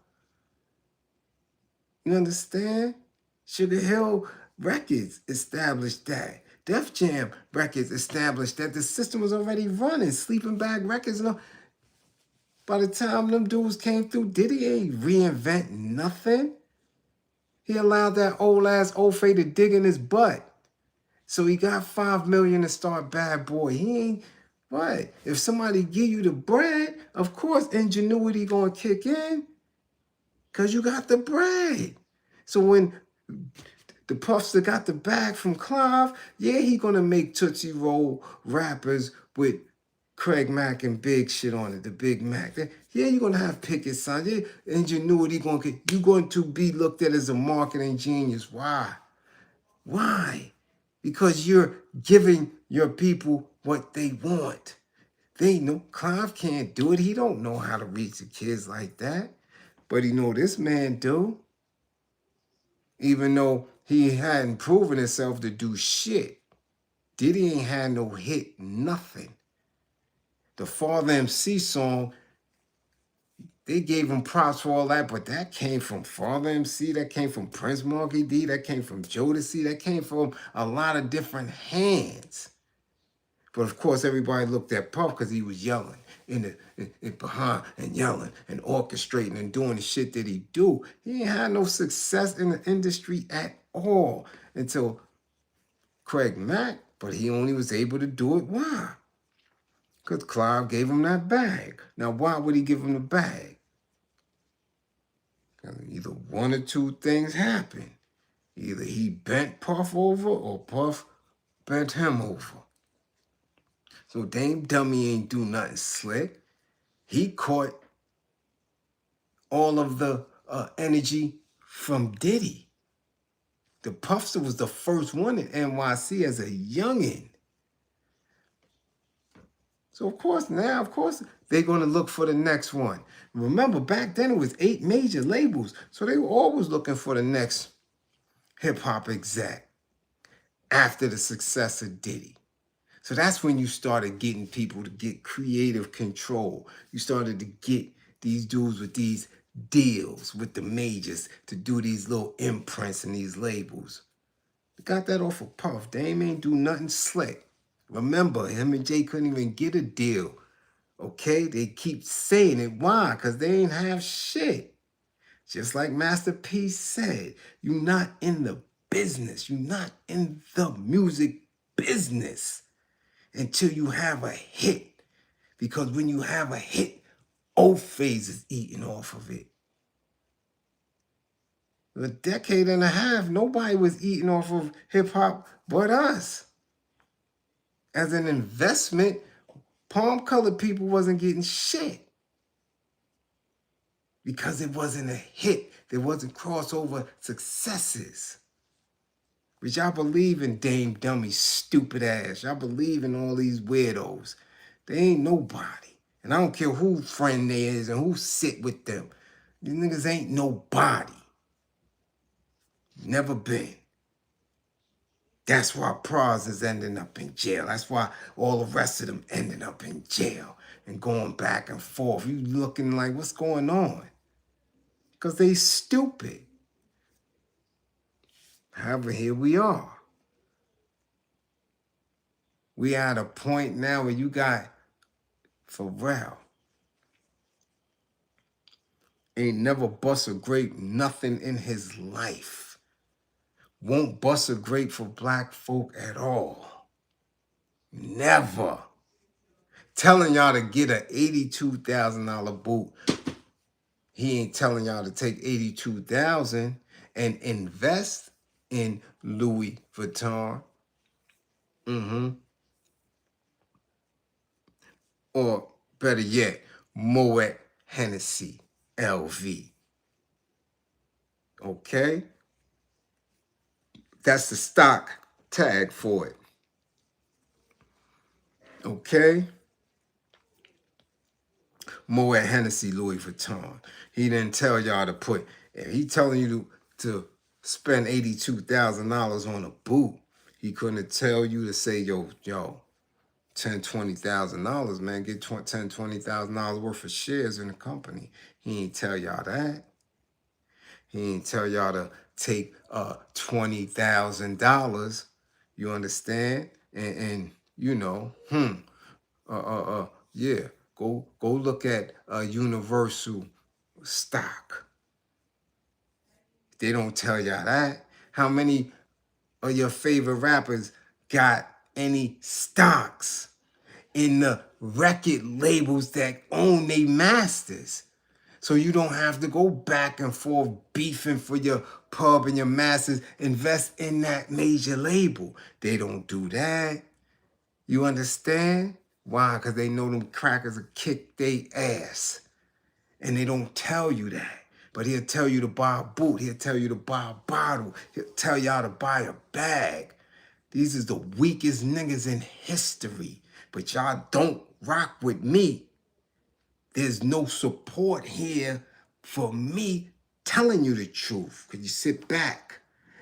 You understand? Sugar Hill Records established that. Def Jam Records established that. The system was already running. Sleeping Bag Records and all. By the time them dudes came through, Diddy ain't reinvent nothing. He allowed that old ass Ofay to dig in his butt. So he got $5 million to start Bad Boy. He ain't, what? If somebody give you the bread, of course ingenuity gonna kick in. Because you got the bread. So when the Puffs that got the bag from Clive, yeah, he gonna make Tootsie Roll rappers with Craig Mack and Big shit on it, the Big Mac. Yeah, you're gonna have picket signs. Yeah, ingenuity you're going to be looked at as a marketing genius. Why? Why? Because you're giving your people what they want. They know Clive can't do it. He don't know how to reach the kids like that. But he know this man do. Even though he hadn't proven himself to do shit. Diddy ain't had no hit, nothing. The Father MC song, they gave him props for all that, but that came from Father MC, that came from Prince Marky D, that came from Jodeci, that came from a lot of different hands. But of course, everybody looked at Puff because he was yelling in behind and yelling and orchestrating and doing the shit that he do. He ain't had no success in the industry at all until Craig Mack, but he only was able to do it. Why? Because Clive gave him that bag. Now, why would he give him the bag? Either one or two things happen. Either he bent Puff over or Puff bent him over. So Dame Dummy ain't do nothing slick. He caught all of the energy from Diddy. The Puffster was the first one in NYC as a youngin'. So of course, they're going to look for the next one. Remember, back then it was 8 major labels. So they were always looking for the next hip-hop exec after the success of Diddy. So that's when you started getting people to get creative control. You started to get these dudes with these deals with the majors to do these little imprints and these labels. We got that off of Puff. Dame ain't do nothing slick. Remember, him and Jay couldn't even get a deal. Okay? They keep saying it. Why? Because they ain't have shit. Just like Master P said, you're not in the business. You're not in the music business until you have a hit. Because when you have a hit, Ofay is eating off of it. A decade and a half, nobody was eating off of hip-hop but us. As an investment, palm-colored people wasn't getting shit. Because it wasn't a hit. There wasn't crossover successes. But y'all believe in Dame Dummy's stupid ass. Y'all believe in all these weirdos. They ain't nobody. And I don't care who friend they is and who sit with them. These niggas ain't nobody. Never been. That's why Pras is ending up in jail. That's why all the rest of them ending up in jail and going back and forth. You looking like, what's going on? Because they stupid. However, here we are. We at a point now where you got Pharrell. Ain't never bust a grape, nothing in his life. Won't bust a grape for black folk at all. Never. Telling y'all to get an $82,000 boot. He ain't telling y'all to take $82,000 and invest in Louis Vuitton. Or better yet, Moet Hennessy LV. Okay? That's the stock tag for it. Okay? Moet Hennessy Louis Vuitton. He didn't tell y'all to put, if he telling you to spend $82,000 on a boot, he couldn't tell you to say, yo, $10,000, $20,000, man, get $10,000-$20,000 worth of shares in the company. He ain't tell y'all that. He ain't tell y'all to take $20,000. You understand? And you know, yeah. Go look at Universal stock. They don't tell y'all that. How many of your favorite rappers got any stocks in the record labels that own they masters? So you don't have to go back and forth beefing for your pub and your masters. Invest in that major label. They don't do that. You understand? Why? Because they know them crackers will kick their ass. And they don't tell you that. But he'll tell you to buy a boot. He'll tell you to buy a bottle. He'll tell y'all to buy a bag. These is the weakest niggas in history. But y'all don't rock with me. There's no support here for me telling you the truth. Because you sit back.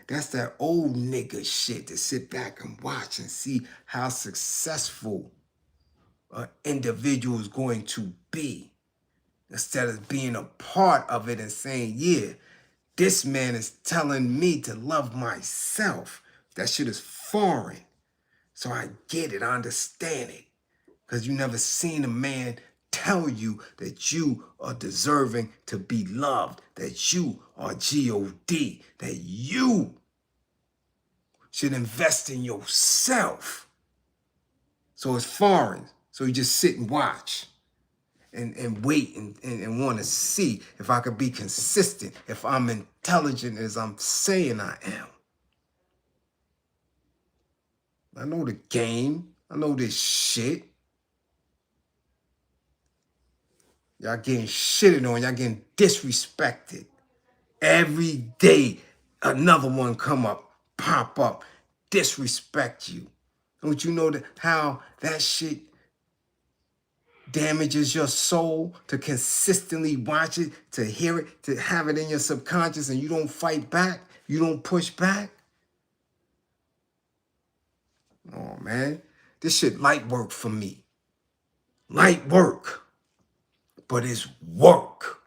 That's that old nigga shit, to sit back and watch and see how successful an individual is going to be. Instead of being a part of it and saying, yeah, this man is telling me to love myself. That shit is foreign. So I get it, I understand it. Because you never seen a man tell you that you are deserving to be loved, that you are G-O-D, that you should invest in yourself. So it's foreign. So you just sit and watch. And wait and want to see if I could be consistent, if I'm intelligent as I'm saying I am. I know the game. I know this shit. Y'all getting shitted on. Y'all getting disrespected. Every day, another one come up, pop up, disrespect you. Don't you know that how that shit damages your soul to consistently watch it, to hear it, to have it in your subconscious, and you don't fight back, you don't push back? Oh, man. This shit light work for me. Light work. But it's work.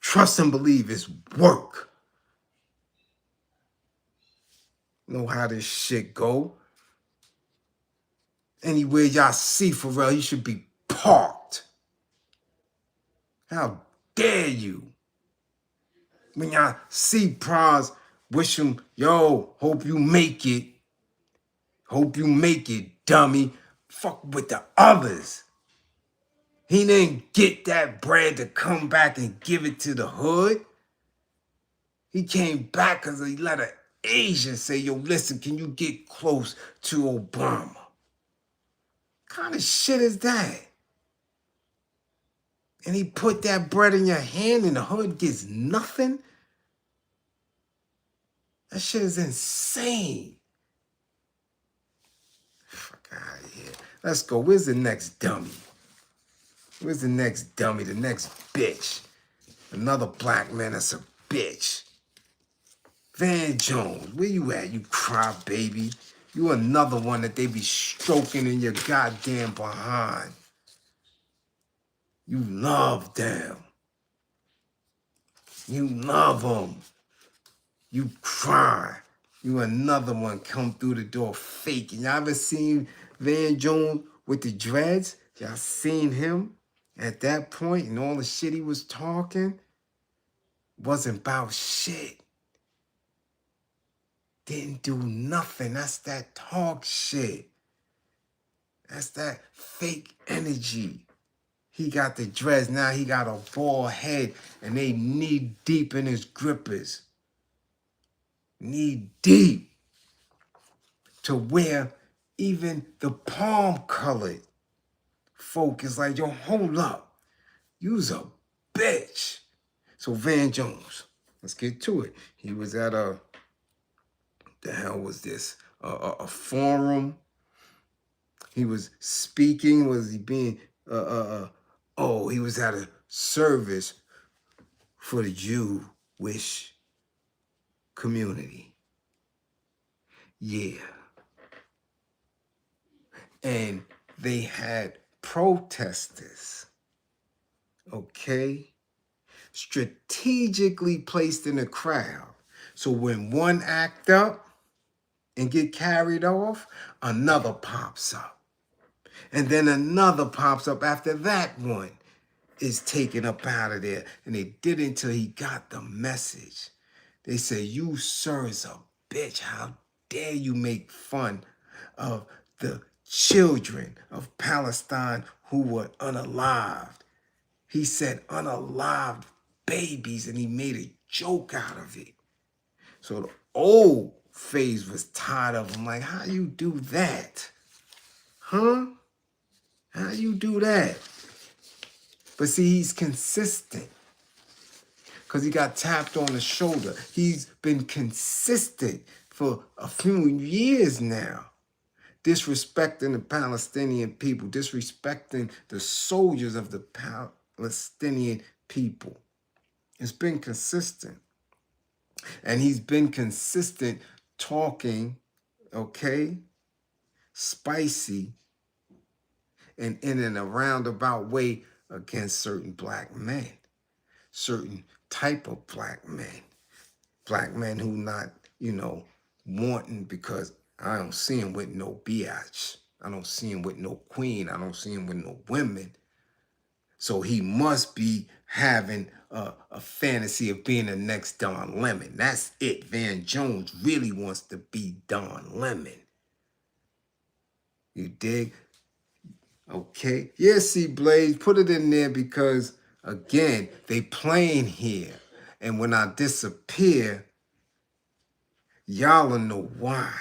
Trust and believe it's work. Know how this shit go? Anywhere y'all see Pharrell, you should be parked. How dare you? When y'all see Pras, wish him, yo, hope you make it. Hope you make it, dummy. Fuck with the others. He didn't get that bread to come back and give it to the hood. He came back because he let an Asian say, yo, listen, can you get close to Obama? What kind of shit is that? And he put that bread in your hand and the hood gets nothing? That shit is insane. Fuck out of here. Let's go. Where's the next dummy? Where's the next dummy? The next bitch. Another black man that's a bitch. Van Jones, where you at, you crybaby? You another one that they be stroking in your goddamn behind. You love them. You love them. You cry. You another one come through the door faking. Y'all ever seen Van Jones with the dreads? Y'all seen him at that point and all the shit he was talking? Wasn't about shit. Didn't do nothing. That's that talk shit. That's that fake energy. He got the dreads, now he got a bald head, and they knee deep in his grippers. Knee deep. To where even the palm colored folk is like, yo, hold up. You's a bitch. So Van Jones, let's get to it. He was at the hell was this? A forum. He was speaking. Was he being, oh, he was at a service for the Jewish community. Yeah. And they had protesters, okay, strategically placed in the crowd. So when one act up and get carried off, another pops up. And then another pops up after that one is taken up out of there. And they did it until he got the message. They say, you sir is a bitch. How dare you make fun of the children of Palestine who were unalived. He said unalived babies, and he made a joke out of it. So the old phase was tired of him, like, how you do that? Huh? How you do that? But see, he's consistent because he got tapped on the shoulder. He's been consistent for a few years now, disrespecting the Palestinian people, disrespecting the soldiers of the Palestinian people. It's been consistent. And he's been consistent talking, okay, spicy and in a roundabout way against certain black men, certain type of black men who not, wanting, because I don't see him with no biatch. I don't see him with no queen. I don't see him with no women. So he must be having a fantasy of being the next Don Lemon. That's it. Van Jones really wants to be Don Lemon. You dig? Okay. Yeah, see, Blaze, put it in there because, again, they playing here. And when I disappear, y'all will know why.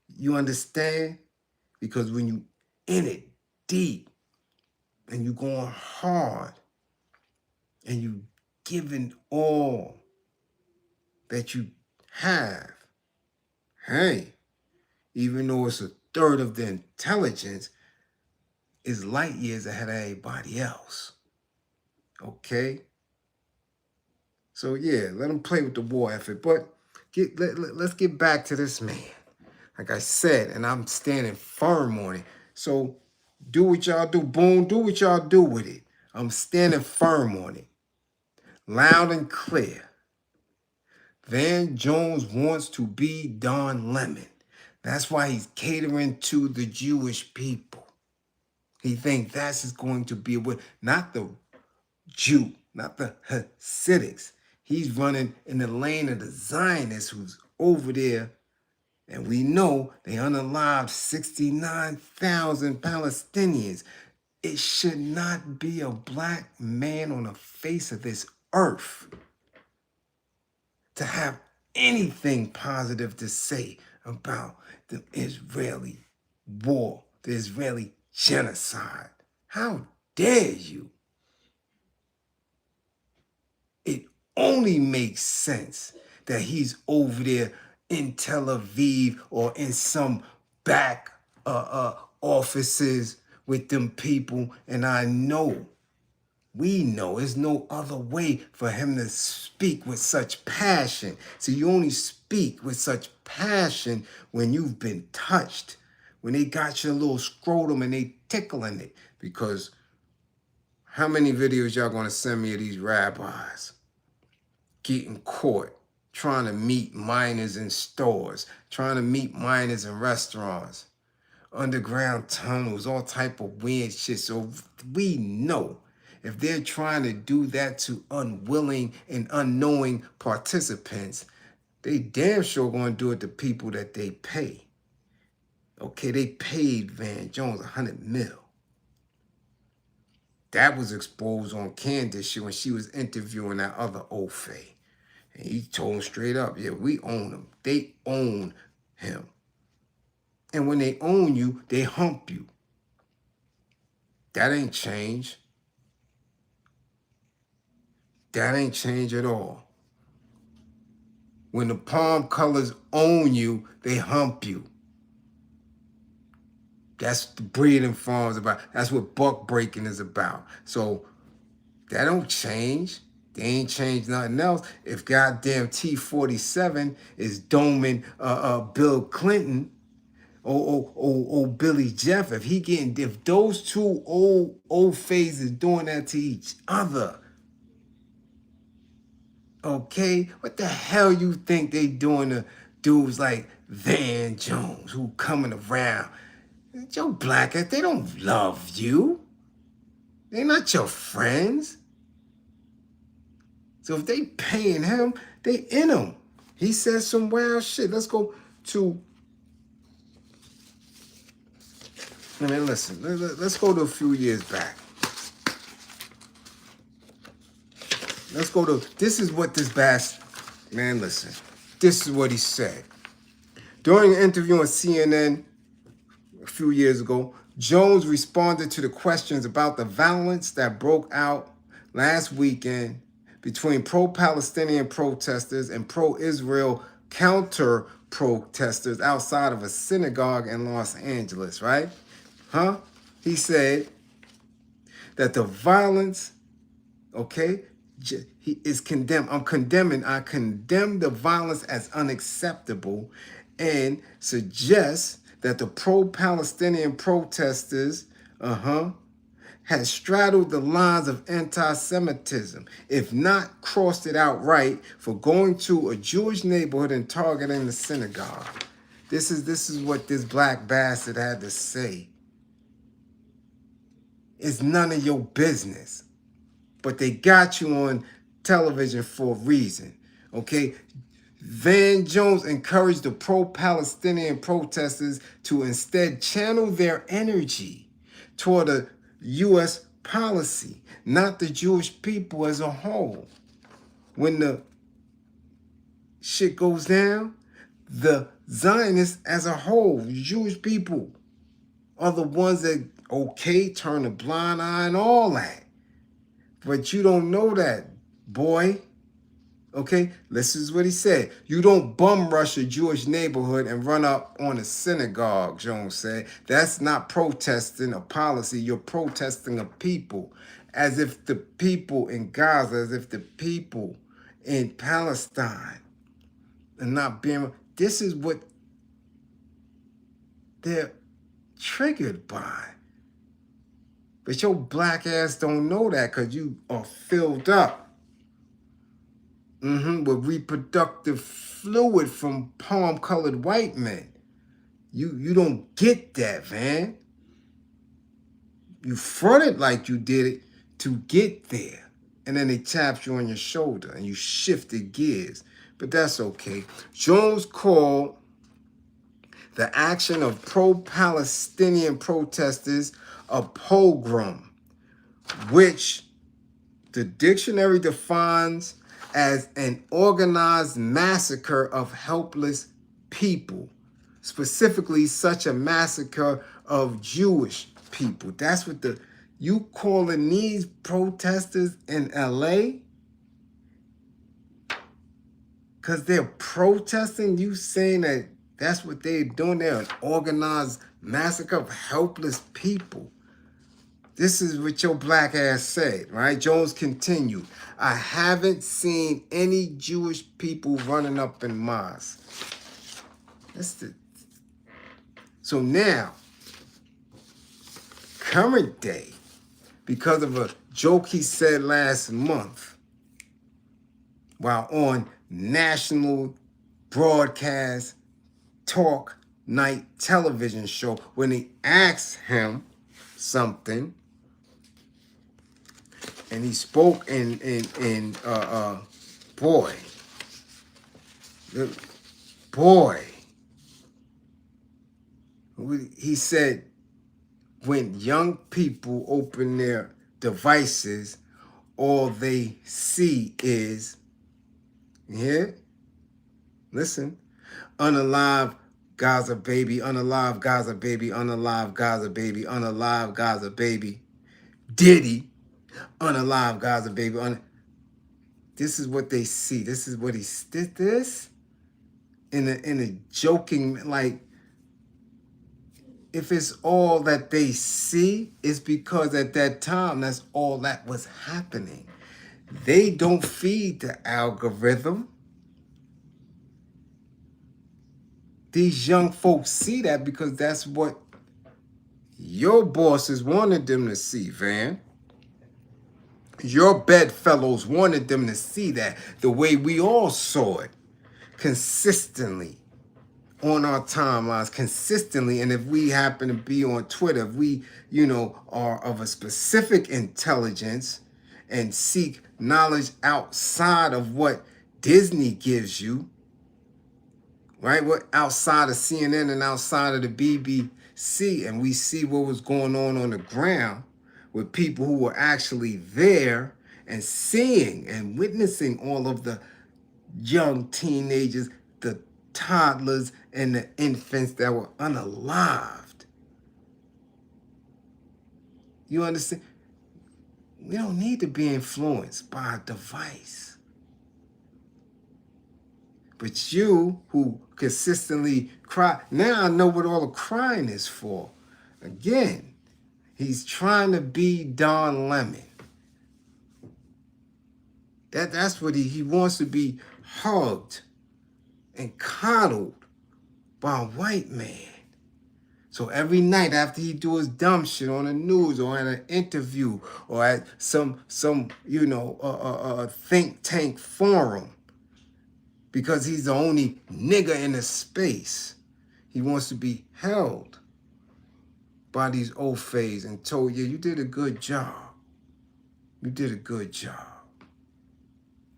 You understand? Because when you in it deep and you going hard and you giving all that you have, hey, even though it's a third of the intelligence, is light years ahead of everybody else. Okay? So yeah, let them play with the war effort. But let's get back to this man. Like I said, and I'm standing firm on it. So do what y'all do. Boom, do what y'all do with it. I'm standing firm on it. Loud and clear. Van Jones wants to be Don Lemon. That's why he's catering to the Jewish people. He thinks that's going to be not the Jew, not the Hasidics. He's running in the lane of the Zionists who's over there. And we know they unalived 69,000 Palestinians. It should not be a black man on the face of this earth to have anything positive to say about the Israeli war, the Israeli genocide. How dare you? It only makes sense that he's over there in Tel Aviv or in some back offices with them people. And we know there's no other way for him to speak with such passion. So you only speak with such passion when you've been touched, when they got your little scrotum and they tickling it. Because how many videos y'all gonna send me of these rabbis getting caught trying to meet minors in stores, trying to meet minors in restaurants, underground tunnels, all type of weird shit. So we know if they're trying to do that to unwilling and unknowing participants, they damn sure gonna do it to people that they pay. Okay, they paid Van Jones $100 million. That was exposed on Candace when she was interviewing that other Ofay. And he told him straight up, yeah, we own him. They own him. And when they own you, they hump you. That ain't change. That ain't change at all. When the palm colors own you, they hump you. That's the breeding farms about. That's what buck breaking is about. So that don't change. They ain't changed nothing else. If goddamn T-47 is doming Bill Clinton or Billy Jeff, if those two old phases doing that to each other, okay, what the hell you think they doing to dudes like Van Jones who coming around? Your black ass, they don't love you. They're not your friends. So if they paying him, they in him. He says some wild shit. Let's go to, I mean, listen, let's go to a few years back. Let's go to, this is what this bastard, man, listen. This is what he said. During an interview on CNN, few years ago, Jones responded to the questions about the violence that broke out last weekend between pro-Palestinian protesters and pro-Israel counter-protesters outside of a synagogue in Los Angeles, right? He said that the violence, okay, he is condemned. I condemn the violence as unacceptable and suggest that the pro-Palestinian protesters, has straddled the lines of anti-Semitism, if not crossed it outright, for going to a Jewish neighborhood and targeting the synagogue. This is what this black bastard had to say. It's none of your business. But they got you on television for a reason, okay? Van Jones encouraged the pro-Palestinian protesters to instead channel their energy toward a U.S. policy, not the Jewish people as a whole. When the shit goes down, the Zionists as a whole, the Jewish people, are the ones that, turn a blind eye and all that. But you don't know that, boy. Okay, this is what he said. You don't bum rush a Jewish neighborhood and run up on a synagogue, Jones said. That's not protesting a policy. You're protesting a people. As if the people in Gaza, as if the people in Palestine are not being... This is what they're triggered by. But your black ass don't know that because you are filled up with reproductive fluid from palm-colored white men. You don't get that, man. You fronted like you did it to get there. And then they tapped you on your shoulder and you shifted gears. But that's okay. Jones called the action of pro-Palestinian protesters a pogrom, which the dictionary defines as an organized massacre of helpless people, specifically such a massacre of Jewish people. That's what you calling these protesters in LA? Because they're protesting, you saying that that's what they're doing? They're an organized massacre of helpless people. This is what your black ass said, right? Jones continued, I haven't seen any Jewish people running up in mosques. So now, current day, because of a joke he said last month, while on national broadcast talk night television show, when they asked him something, and he spoke in he said, when young people open their devices, all they see is, listen, unalive Gaza baby, unalive Gaza baby, unalive Gaza baby, unalive Gaza baby, Diddy, unalive Gaza baby. This is what they see. This is what he did. This in a joking, like, if it's all that they see, it's because at that time that's all that was happening. They don't feed the algorithm. These young folks see that because that's what your bosses wanted them to see, Van. Your bedfellows wanted them to see that the way we all saw it consistently on our timelines, consistently. And if we happen to be on Twitter, if we, are of a specific intelligence and seek knowledge outside of what Disney gives you, right? What outside of CNN and outside of the BBC, and we see what was going on the ground with people who were actually there and seeing and witnessing all of the young teenagers, the toddlers, and the infants that were unalived. You understand? We don't need to be influenced by a device. But you who consistently cry, now I know what all the crying is for. Again, he's trying to be Don Lemon. That's what he wants to be hugged and coddled by a white man. So every night after he do his dumb shit on the news or at an interview or at some think tank forum, because he's the only nigger in the space, he wants to be held by these Ofays and told, yeah, you did a good job. You did a good job.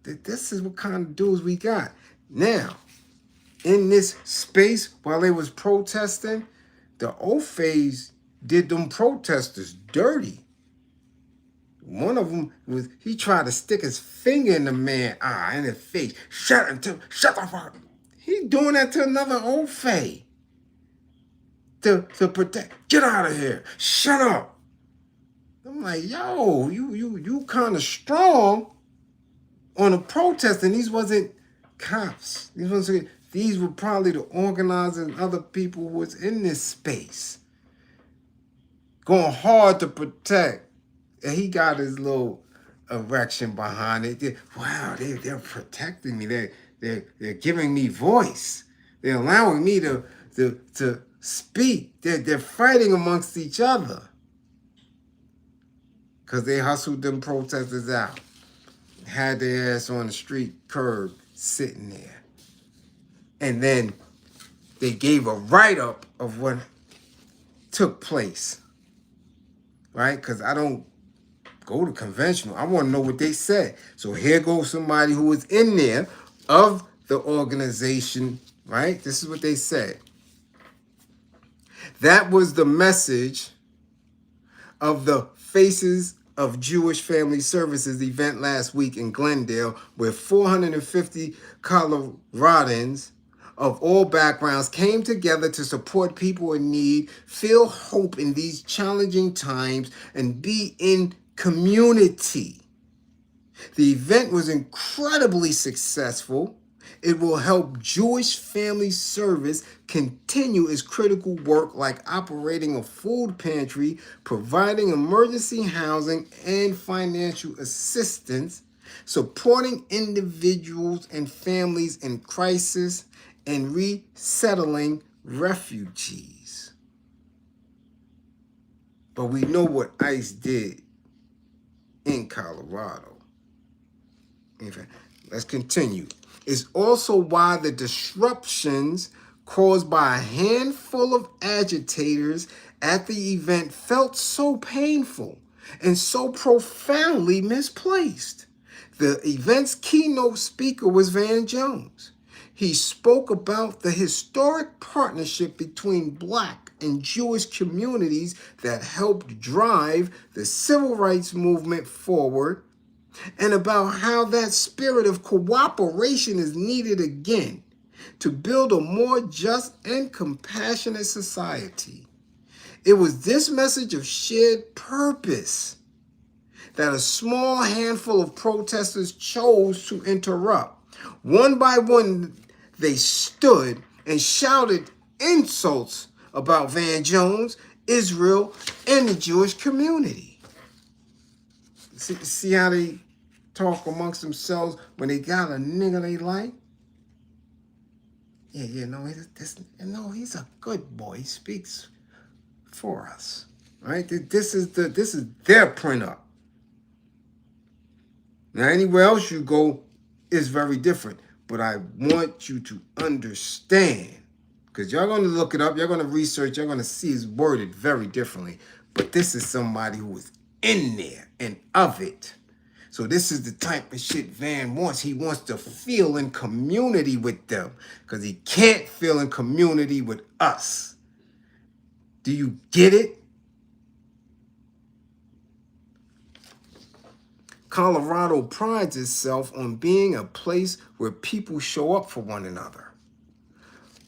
This is what kind of dudes we got. Now, in this space, while they was protesting, the Ofays did them protesters dirty. One of them he tried to stick his finger in the man's eye, in his face. Shut the fuck. He doing that to another Ofay. To protect. Get out of here. Shut up. I'm like, yo, you kind of strong on a protest, and these wasn't cops. These were probably the organizers and other people who was in this space. Going hard to protect. And he got his little erection behind it. Wow, they're protecting me. They're giving me voice. They're allowing me to speak. They're fighting amongst each other. Because they hustled them protesters out. Had their ass on the street curb sitting there. And then they gave a write-up of what took place. Right? Because I don't go to conventional. I want to know what they said. So here goes somebody who was in there of the organization, right? This is what they said. That was the message of the Faces of Jewish Family Services event last week in Glendale, where 450 Coloradans of all backgrounds came together to support people in need, feel hope in these challenging times, and be in community. The event was incredibly successful. It will help Jewish Family Service continue its critical work like operating a food pantry, providing emergency housing and financial assistance, supporting individuals and families in crisis, and resettling refugees. But we know what ICE did in Colorado. In fact, let's continue. It's also why the disruptions caused by a handful of agitators at the event felt so painful and so profoundly misplaced. The event's keynote speaker was Van Jones. He spoke about the historic partnership between Black and Jewish communities that helped drive the civil rights movement forward, and about how that spirit of cooperation is needed again to build a more just and compassionate society. It was this message of shared purpose that a small handful of protesters chose to interrupt. One by one, they stood and shouted insults about Van Jones, Israel, and the Jewish community. See how they talk amongst themselves when they got a nigga they like? He's a good boy. He speaks for us, right? This is their print up. Now, anywhere else you go is very different, but I want you to understand, because y'all going to look it up, you're going to research, you're going to see it's worded very differently, but this is somebody who was in there and of it. So this is the type of shit Van wants. He wants to feel in community with them because he can't feel in community with us. Do you get it? Colorado prides itself on being a place where people show up for one another.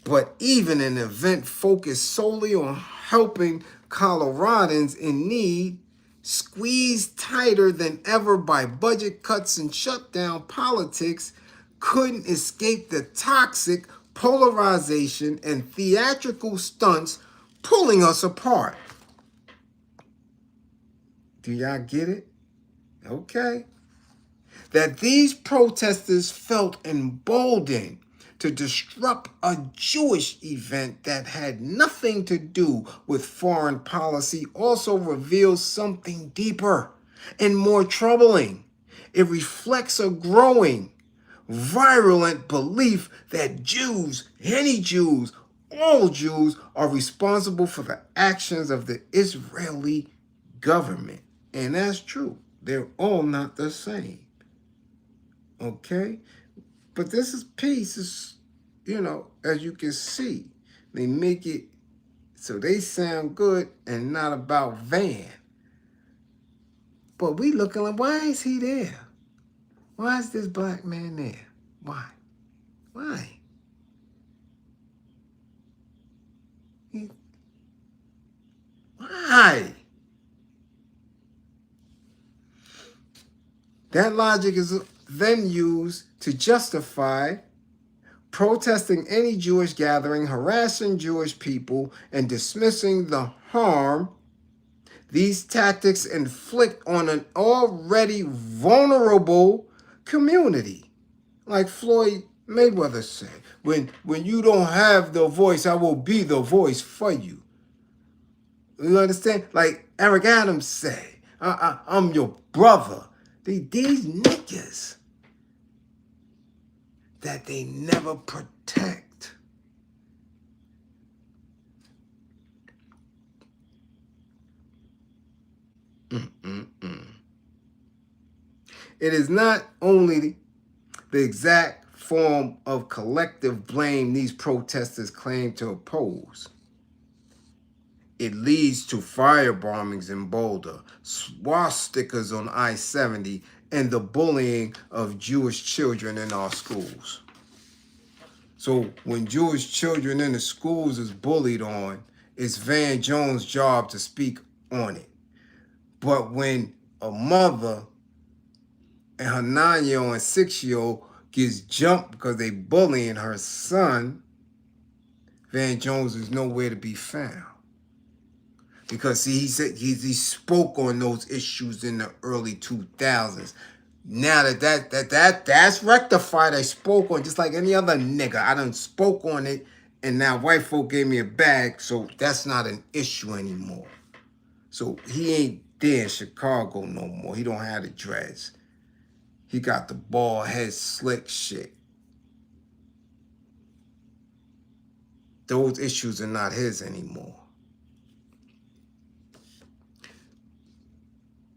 But even an event focused solely on helping Coloradans in need squeezed tighter than ever by budget cuts and shutdown politics, couldn't escape the toxic polarization and theatrical stunts pulling us apart. Do y'all get it? Okay. That these protesters felt emboldened to disrupt a Jewish event that had nothing to do with foreign policy also reveals something deeper and more troubling. It reflects a growing, virulent belief that Jews, any Jews, all Jews are responsible for the actions of the Israeli government. And that's true. They're all not the same. Okay? But this is peace, is, as you can see, they make it so they sound good and not about Van. But we looking like, why is he there? Why is this black man there? Why? Why? Why? That logic is then used to justify protesting any Jewish gathering, harassing Jewish people, and dismissing the harm these tactics inflict on an already vulnerable community. Like Floyd Mayweather said, when you don't have the voice, I will be the voice for you. You understand? Like Eric Adams said, I'm your brother. These niggas that they never protect. It is not only the exact form of collective blame these protesters claim to oppose. It leads to firebombings in Boulder, swastikas on I-70, and the bullying of Jewish children in our schools. So when Jewish children in the schools is bullied on, it's Van Jones' job to speak on it. But when a mother and her 9-year-old and 6-year-old gets jumped because they bullying her son, Van Jones is nowhere to be found. Because see, he said he spoke on those issues in the early 2000s. Now that's rectified, I spoke on just like any other nigga. I done spoke on it, and now white folk gave me a bag, so that's not an issue anymore. So he ain't there in Chicago no more. He don't have the dreads. He got the bald head slick shit. Those issues are not his anymore.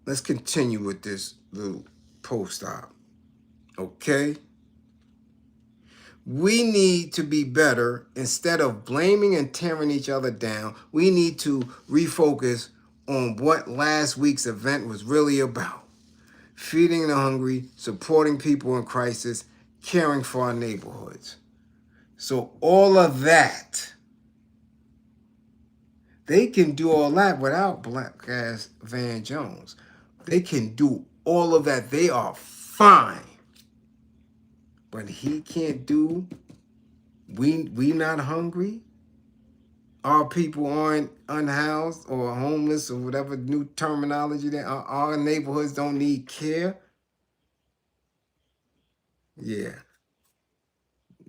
Let's continue with this little post-op. Okay? We need to be better. Instead of blaming and tearing each other down, we need to refocus on what last week's event was really about. Feeding the hungry, supporting people in crisis, caring for our neighborhoods. So all of that, they can do all that without black ass Van Jones. They can do all of that. They are fine. But he can't do, we not hungry. Our people aren't unhoused or homeless or whatever new terminology that our neighborhoods don't need care. Yeah.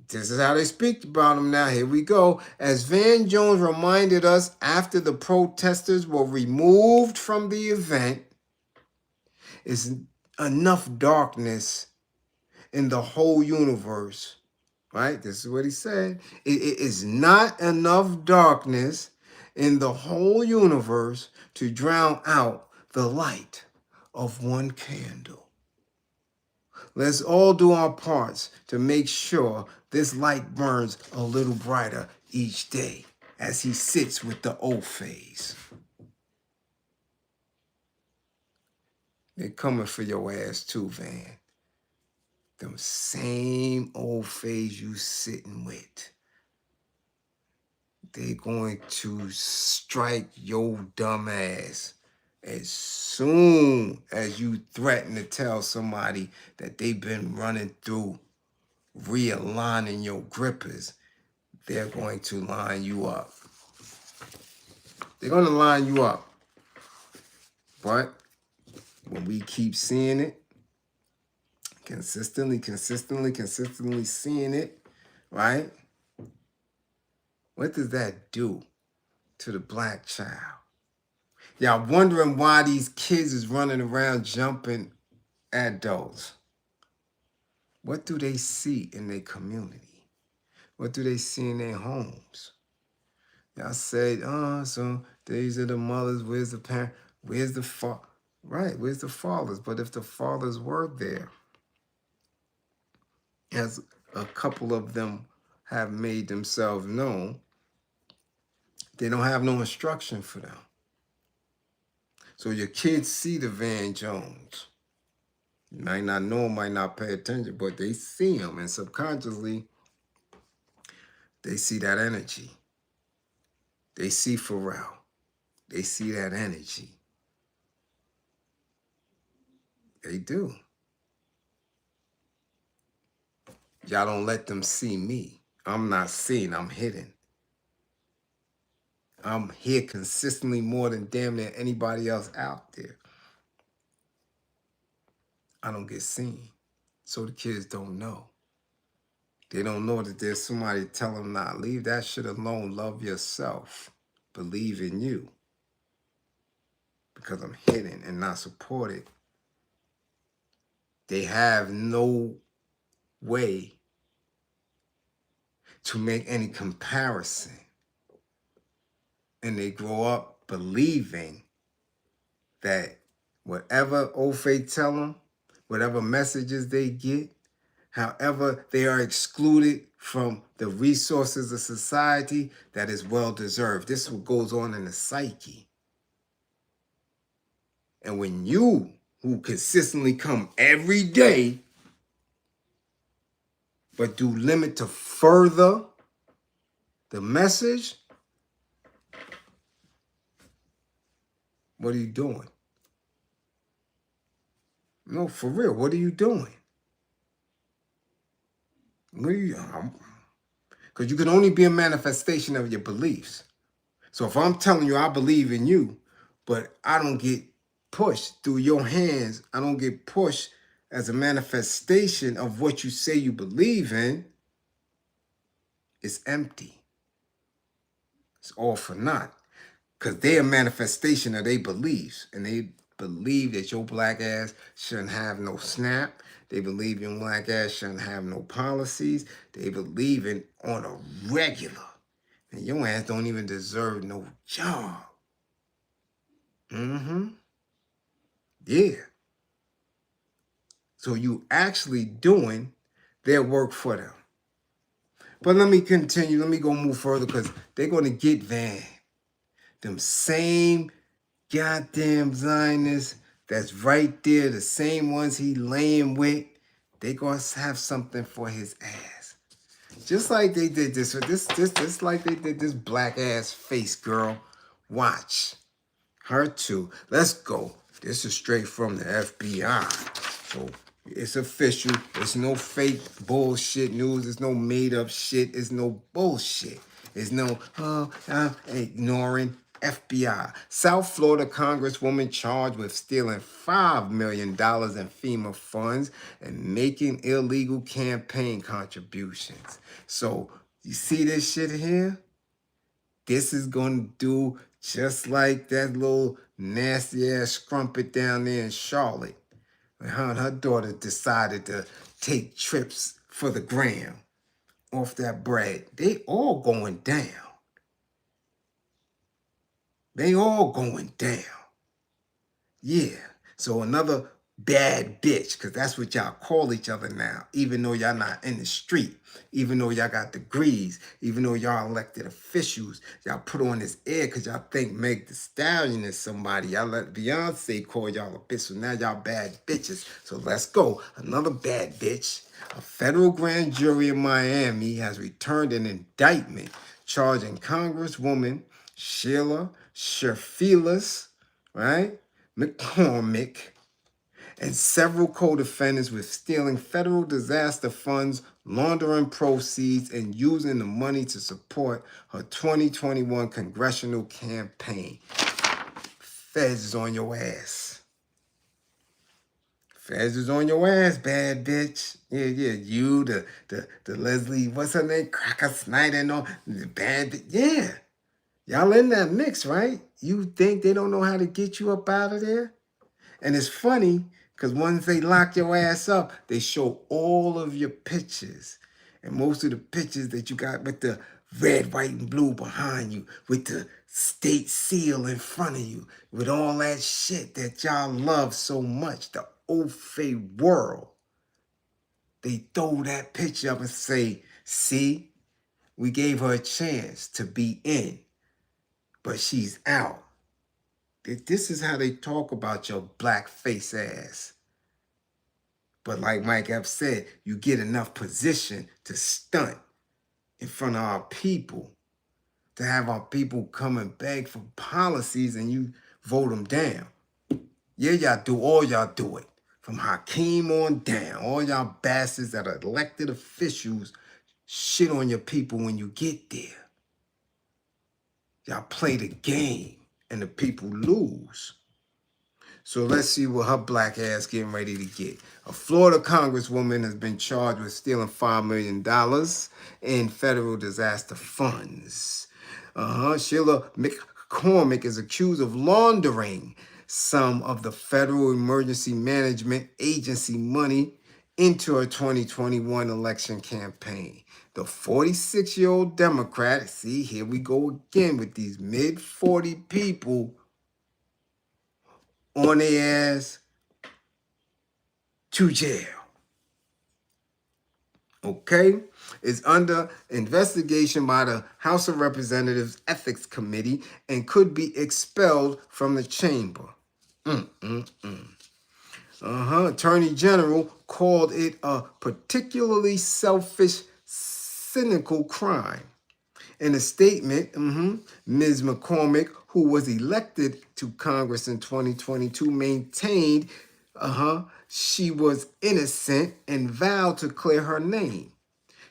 This is how they speak about him now. Here we go. As Van Jones reminded us after the protesters were removed from the event, is enough darkness in the whole universe, right? This is what he said. It is not enough darkness in the whole universe to drown out the light of one candle. Let's all do our parts to make sure this light burns a little brighter each day as he sits with the Ofays. They're coming for your ass too, Van. Them same Ofays you sitting with. They're going to strike your dumb ass as soon soon as you threaten to tell somebody that they've been running through realigning your grippers, they're going to line you up. They're going to line you up. But when we keep seeing it, consistently seeing it, right? What does that do to the black child? Y'all wondering why these kids is running around jumping adults. What do they see in their community? What do they see in their homes? Y'all said, oh, so these are the mothers, where's the parent, where's the father? Right, where's the fathers? But if the fathers were there, as a couple of them have made themselves known, they don't have no instruction for them. So your kids see the Van Jones. You might not know, might not pay attention, but they see them, and subconsciously, they see that energy. They see Pharrell. They see that energy. They do. Y'all don't let them see me. I'm not seen, I'm hidden. I'm here consistently more than damn near anybody else out there. I don't get seen. So the kids don't know. They don't know that there's somebody telling them, nah, leave that shit alone. Love yourself. Believe in you. Because I'm hidden and not supported. They have no way to make any comparison. And they grow up believing that whatever Ofay tell them, whatever messages they get, however they are excluded from the resources of society, that is well-deserved. This is what goes on in the psyche. And when you, who consistently come every day, but do limit to further the message, what are you doing? No, for real, what are you doing? Because you can only be a manifestation of your beliefs. So if I'm telling you I believe in you, but I don't get pushed through your hands, I don't get pushed as a manifestation of what you say you believe in, it's empty. It's all for naught. Because they're a manifestation of their beliefs. And they believe that your black ass shouldn't have no SNAP. They believe your black ass shouldn't have no policies. They believe in on a regular. And your ass don't even deserve no job. Yeah. So you actually doing their work for them. But let me continue. Let me go move further because they're going to get Van. Them same goddamn Zionists that's right there, the same ones he laying with, they going to have something for his ass. Just like they did this like they did this black ass face girl. Watch. Her too. Let's go. This is straight from the FBI. So it's official. It's no fake bullshit news. It's no made up shit. It's no bullshit. It's no ignoring FBI. South Florida Congresswoman charged with stealing $5 million in FEMA funds and making illegal campaign contributions. So you see this shit here? This is going to do just like that little nasty ass scrumpet down there in Charlotte. When her and her daughter decided to take trips for the gram off that bread. They all going down. They all going down. Yeah. So another bad bitch, because that's what y'all call each other now, even though y'all not in the street, even though y'all got degrees, even though y'all elected officials, y'all put on this air because y'all think Meg Thee Stallion is somebody. Y'all let Beyonce call y'all a bitch, so now y'all bad bitches. So let's go. Another bad bitch. A federal grand jury in Miami has returned an indictment charging Congresswoman Sheila Sherfilas, right, McCormick, and several co-defendants with stealing federal disaster funds, laundering proceeds, and using the money to support her 2021 congressional campaign. Feds is on your ass. Feds is on your ass, bad bitch. Yeah, you, the Leslie, what's her name? Cracker Snyder and all, the bad bitch. Yeah. Y'all in that mix, right? You think they don't know how to get you up out of there? And it's funny, because once they lock your ass up, they show all of your pictures. And most of the pictures that you got with the red, white, and blue behind you, with the state seal in front of you, with all that shit that y'all love so much, the Ofay world. They throw that picture up and say, see, we gave her a chance to be in, but she's out. This is how they talk about your black face ass. But like Mike Epps said, you get enough position to stunt in front of our people, to have our people come and beg for policies and you vote them down. Yeah, y'all do, all y'all do it. From Hakeem on down, all y'all bastards that are elected officials shit on your people when you get there. Y'all play the game and the people lose. So let's see what her black ass getting ready to get. A Florida Congresswoman has been charged with stealing $5 million in federal disaster funds. Sheila McCormick is accused of laundering some of the Federal Emergency Management Agency money into her 2021 election campaign. The 46-year-old Democrat, see, here we go again with these mid-40 people on their ass to jail. Okay? Is under investigation by the House of Representatives Ethics Committee and could be expelled from the chamber. Attorney General called it a particularly selfish, cynical crime. In a statement, Ms. McCormick, who was elected to Congress in 2022, maintained she was innocent and vowed to clear her name.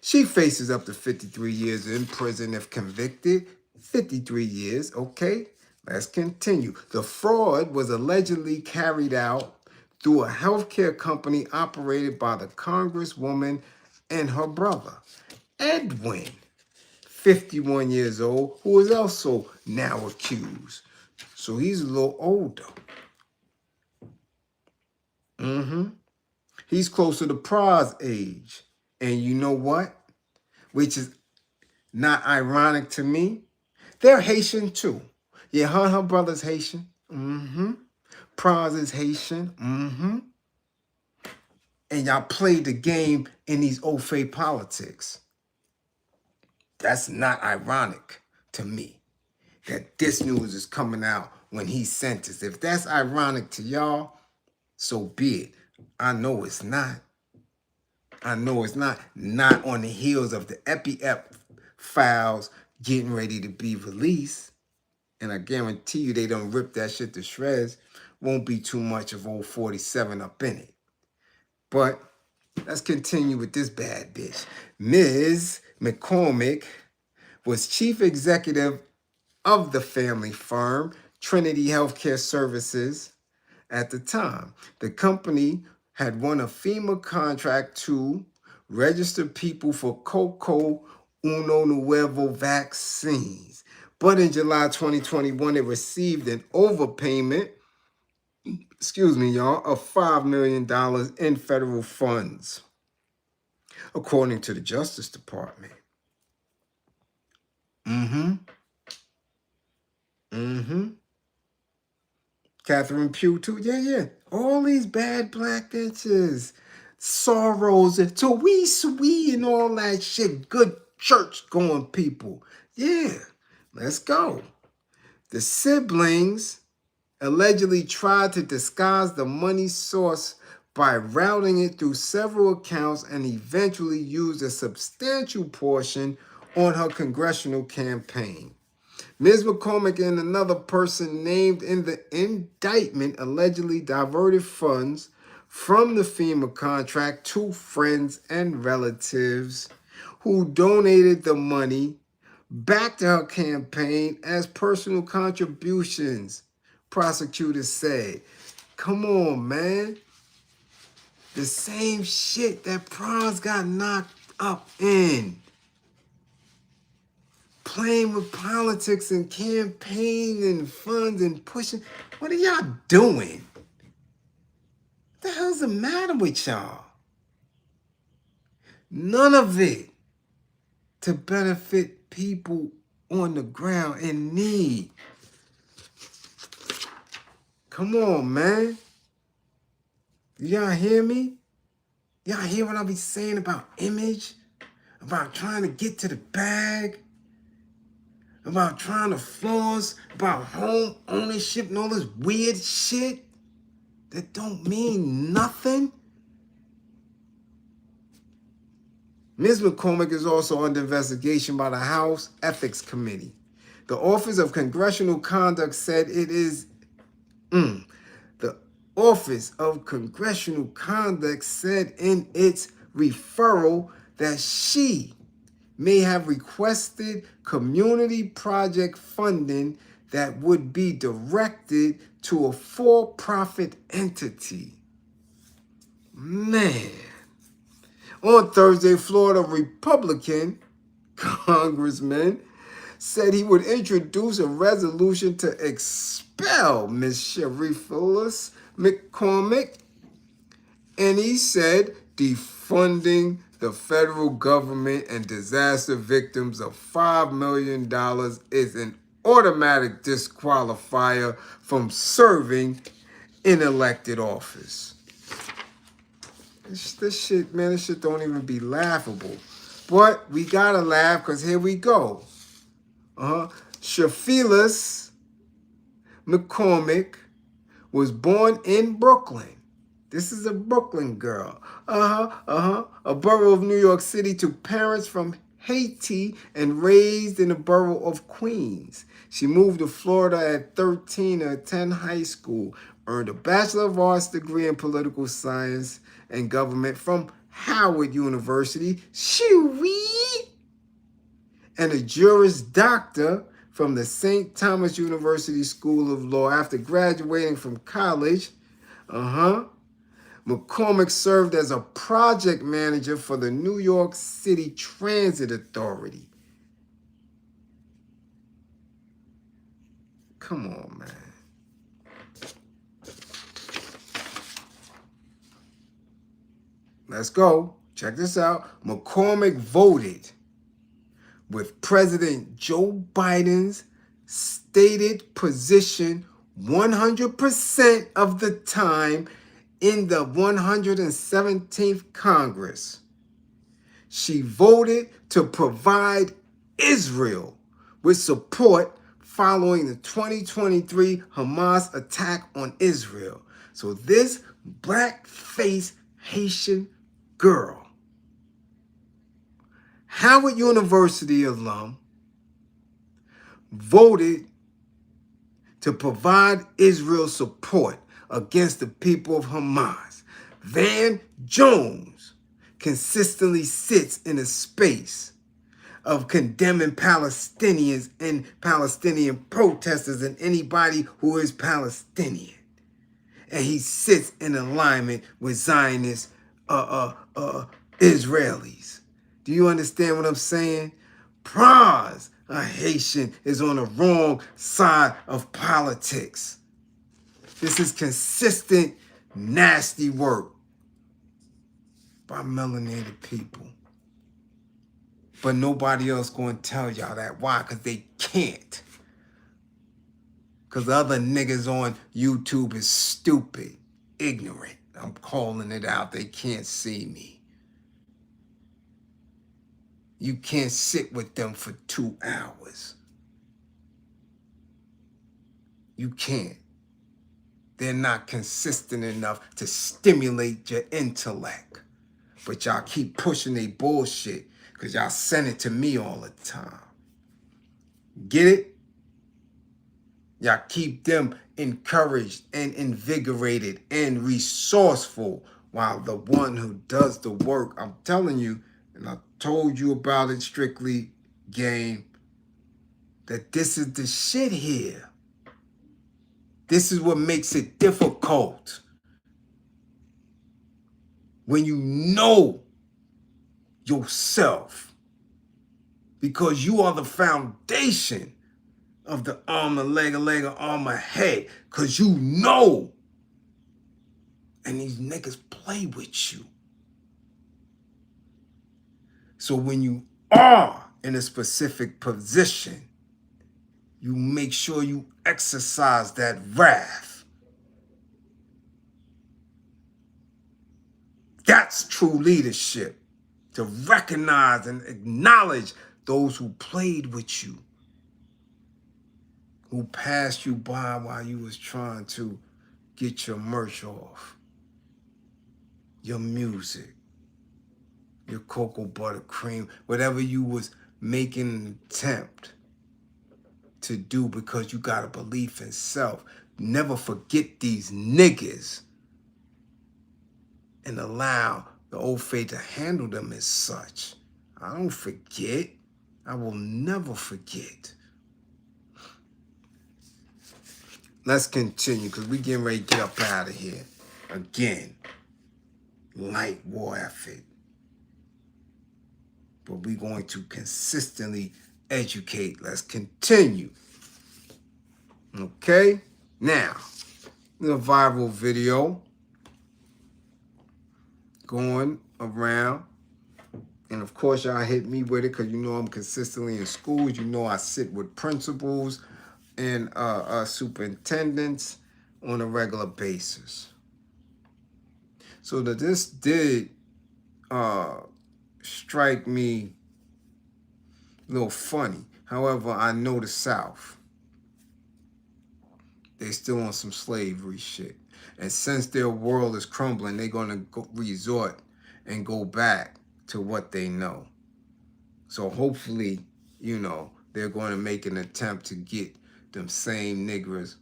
She faces up to 53 years in prison if convicted. 53 years, okay? Let's continue. The fraud was allegedly carried out through a healthcare company operated by the Congresswoman and her brother, Edwin, 51 years old, who is also now accused. So he's a little older. He's closer to Pras' age. And you know what? Which is not ironic to me. They're Haitian too. Yeah, her and her brother's Haitian. Pras is Haitian. And y'all played the game in these Ofay politics. That's not ironic to me that this news is coming out when he's sentenced. If that's ironic to y'all, so be it. I know it's not. I know it's not. Not on the heels of the Ep files getting ready to be released. And I guarantee you they don't rip that shit to shreds. Won't be too much of old 47 up in it. But let's continue with this bad bitch. Ms. McCormick was chief executive of the family firm, Trinity Healthcare Services, at the time. The company had won a FEMA contract to register people for Coco Uno Nuevo vaccines. But in July 2021, it received an overpayment, of $5 million in federal funds, according to the Justice Department. Catherine Pugh too. Yeah. All these bad black bitches. Sorrows, to we sweet and all that shit. Good church going people. Yeah, let's go. The siblings allegedly tried to disguise the money source by routing it through several accounts and eventually used a substantial portion on her congressional campaign. Ms. McCormick and another person named in the indictment allegedly diverted funds from the FEMA contract to friends and relatives who donated the money back to her campaign as personal contributions, prosecutors said. Come on, man. The same shit that Pras got knocked up in. Playing with politics and campaign and funds and pushing. What are y'all doing? What the hell's the matter with y'all? None of it to benefit people on the ground in need. Come on, man. Y'all hear me? Y'all hear what I be saying about image? About trying to get to the bag? About trying to floss? About home ownership and all this weird shit that don't mean nothing? Ms. McCormick is also under investigation by the House Ethics Committee. The Office of Congressional Conduct said it is the Office of Congressional Conduct said in its referral that she may have requested community project funding that would be directed to a for-profit entity. Man. On Thursday, Florida Republican Congressman said he would introduce a resolution to expel Ms. Sharifa McCormick. And he said defunding the federal government and disaster victims of $5 million is an automatic disqualifier from serving in elected office. This shit, man, this shit don't even be laughable. But we gotta laugh because here we go. Sharifa McCormick was born in Brooklyn. This is a Brooklyn girl. A borough of New York City to parents from Haiti and raised in the borough of Queens. She moved to Florida at 13 to attend high school, earned a Bachelor of Arts degree in political science and government from Howard University, and a Juris Doctor from the St. Thomas University School of Law. After graduating from college, McCormick served as a project manager for the New York City Transit Authority. Come on, man. Let's go. Check this out. McCormick voted with President Joe Biden's stated position 100% of the time in the 117th Congress. She voted to provide Israel with support following the 2023 Hamas attack on Israel. So this black-faced Haitian girl, Howard University alum, voted to provide Israel support against the people of Hamas. Van Jones consistently sits in a space of condemning Palestinians and Palestinian protesters and anybody who is Palestinian. And he sits in alignment with Zionist Israelis. Do you understand what I'm saying? Pras, a Haitian, is on the wrong side of politics. This is consistent, nasty work by melanated people. But nobody else going to tell y'all that. Why? Because they can't. Because the other niggas on YouTube is stupid, ignorant. I'm calling it out. They can't see me. You can't sit with them for 2 hours. You can't. They're not consistent enough to stimulate your intellect. But y'all keep pushing their bullshit because y'all send it to me all the time. Get it? Y'all keep them encouraged and invigorated and resourceful, while the one who does the work, I'm telling you, and I told you about it, Strictly Game, that this is the shit here. This is what makes it difficult. When you know yourself, because you are the foundation of the armor, leg, armor, head, because you know. And these niggas play with you. So when you are in a specific position, you make sure you exercise that wrath. That's true leadership. To recognize and acknowledge those who played with you, who passed you by while you was trying to get your merch off, your music, your cocoa butter cream, whatever you was making an attempt to do, because you got a belief in self. Never forget these niggas and allow the Ofay to handle them as such. I don't forget. I will never forget. Let's continue, because we getting ready to get up out of here. Again, light war effort. But we're going to consistently educate. Let's continue. Okay? Now, the viral video going around. And of course, y'all hit me with it, because you know I'm consistently in schools. You know I sit with principals and superintendents on a regular basis. So that this did strike me a little funny. However, I know the South. They still on some slavery shit. And since their world is crumbling, they're going to resort and go back to what they know. So hopefully, you know, they're going to make an attempt to get them same niggers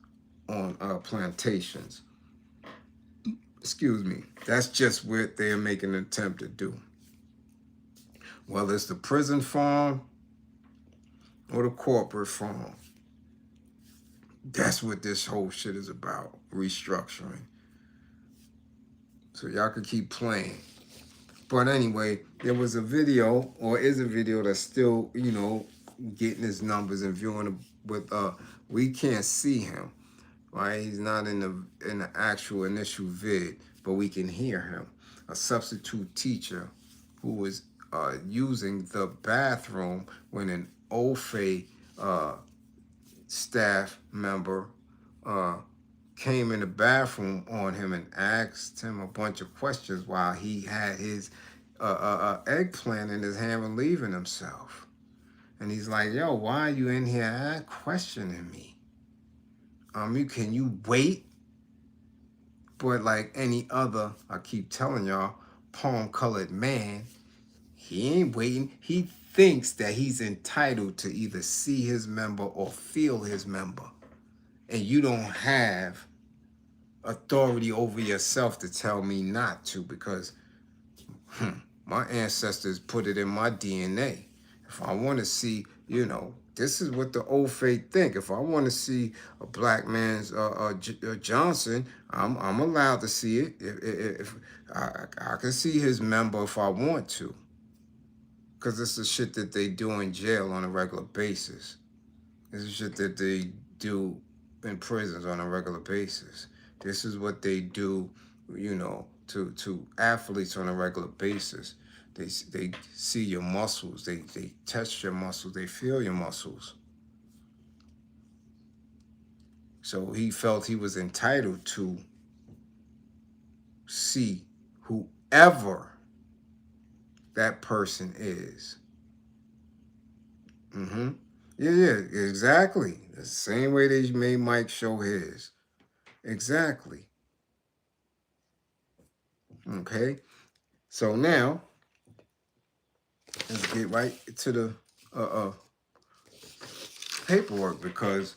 on plantations. Excuse me. That's just what they're making an attempt to do. Whether it's the prison farm or the corporate farm. That's what this whole shit is about, restructuring. So y'all can keep playing. But anyway, there was a video, or is a video that's still, you know, getting his numbers and viewing with, we can't see him, right? He's not in the actual initial vid, but we can hear him. A substitute teacher who was using the bathroom when an Ofay staff member came in the bathroom on him and asked him a bunch of questions while he had his eggplant in his hand relieving himself. And he's like, yo, why are you in here questioning me? Can you wait? But like any other, I keep telling y'all, palm-colored man, he ain't waiting. He thinks that he's entitled to either see his member or feel his member. And you don't have authority over yourself to tell me not to, because my ancestors put it in my DNA. If I want to see, you know, this is what the Ofay think. If I want to see a black man's Johnson, I'm allowed to see it. If I can see his member if I want to, because this is shit that they do in jail on a regular basis. This is shit that they do in prisons on a regular basis. This is what they do, you know, to athletes on a regular basis. They see your muscles. They touch your muscles. They feel your muscles. So he felt he was entitled to see whoever that person is. Yeah, exactly. The same way they made Mike show his. Exactly. Okay. So now, let's get right to the paperwork, because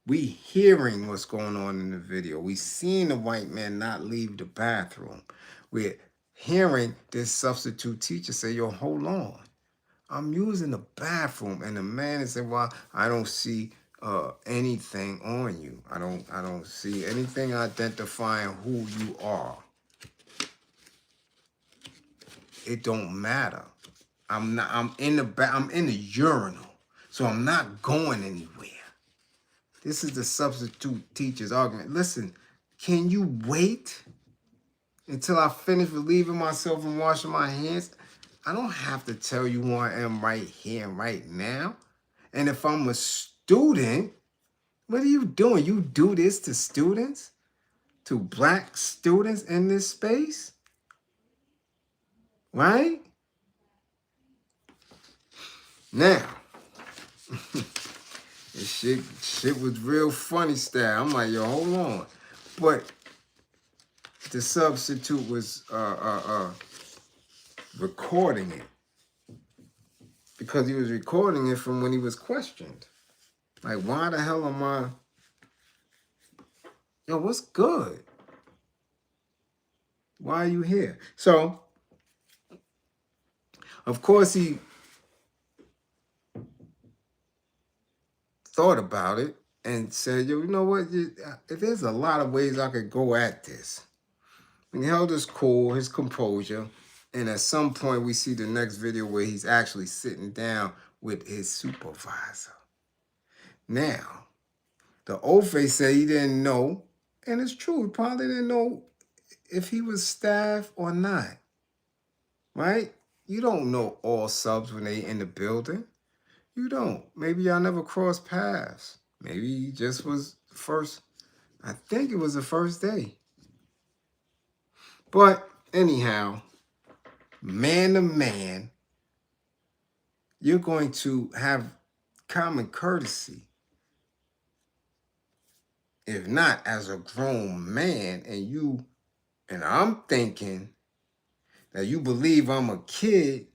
We hearing what's going on in the video. We seeing the white man not leave the bathroom. We're hearing this substitute teacher say, yo, hold on. I'm using the bathroom. And the man is saying, well, I don't see anything on you. I don't see anything identifying who you are. It don't matter. I'm in the urinal. So I'm not going anywhere. This is the substitute teacher's argument. Listen, can you wait until I finish relieving myself and washing my hands? I don't have to tell you who I am right here and right now. And if I'm a student, what are you doing? You do this to students? To black students in this space? Right? Now, this shit was real funny style. I'm like, yo, hold on. But the substitute was recording it. Because he was recording it from when he was questioned. Like, why the hell am I... Yo, what's good? Why are you here? So, of course, he thought about it and said, yo, you know what? There's a lot of ways I could go at this. And he held his cool, his composure. And at some point, we see the next video where he's actually sitting down with his supervisor. Now, the Ofay said he didn't know. And it's true. He probably didn't know if he was staff or not. Right? You don't know all subs when they in the building. You don't. Maybe y'all never crossed paths. Maybe he just was the first. I think it was the first day. But anyhow, man to man, you're going to have common courtesy. If not, as a grown man, and I'm thinking that you believe I'm a kid,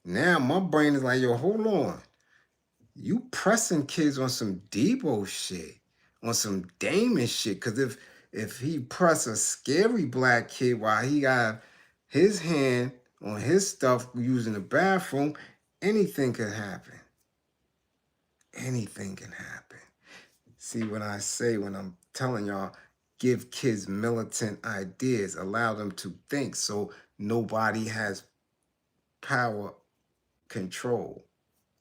now my brain is like, yo, hold on. You pressing kids on some Debo shit, on some Damon shit. Because if he press a scary black kid while he got his hand on his stuff using the bathroom, anything could happen. Anything can happen. See what I say when I'm telling y'all, give kids militant ideas, allow them to think so nobody has power, control,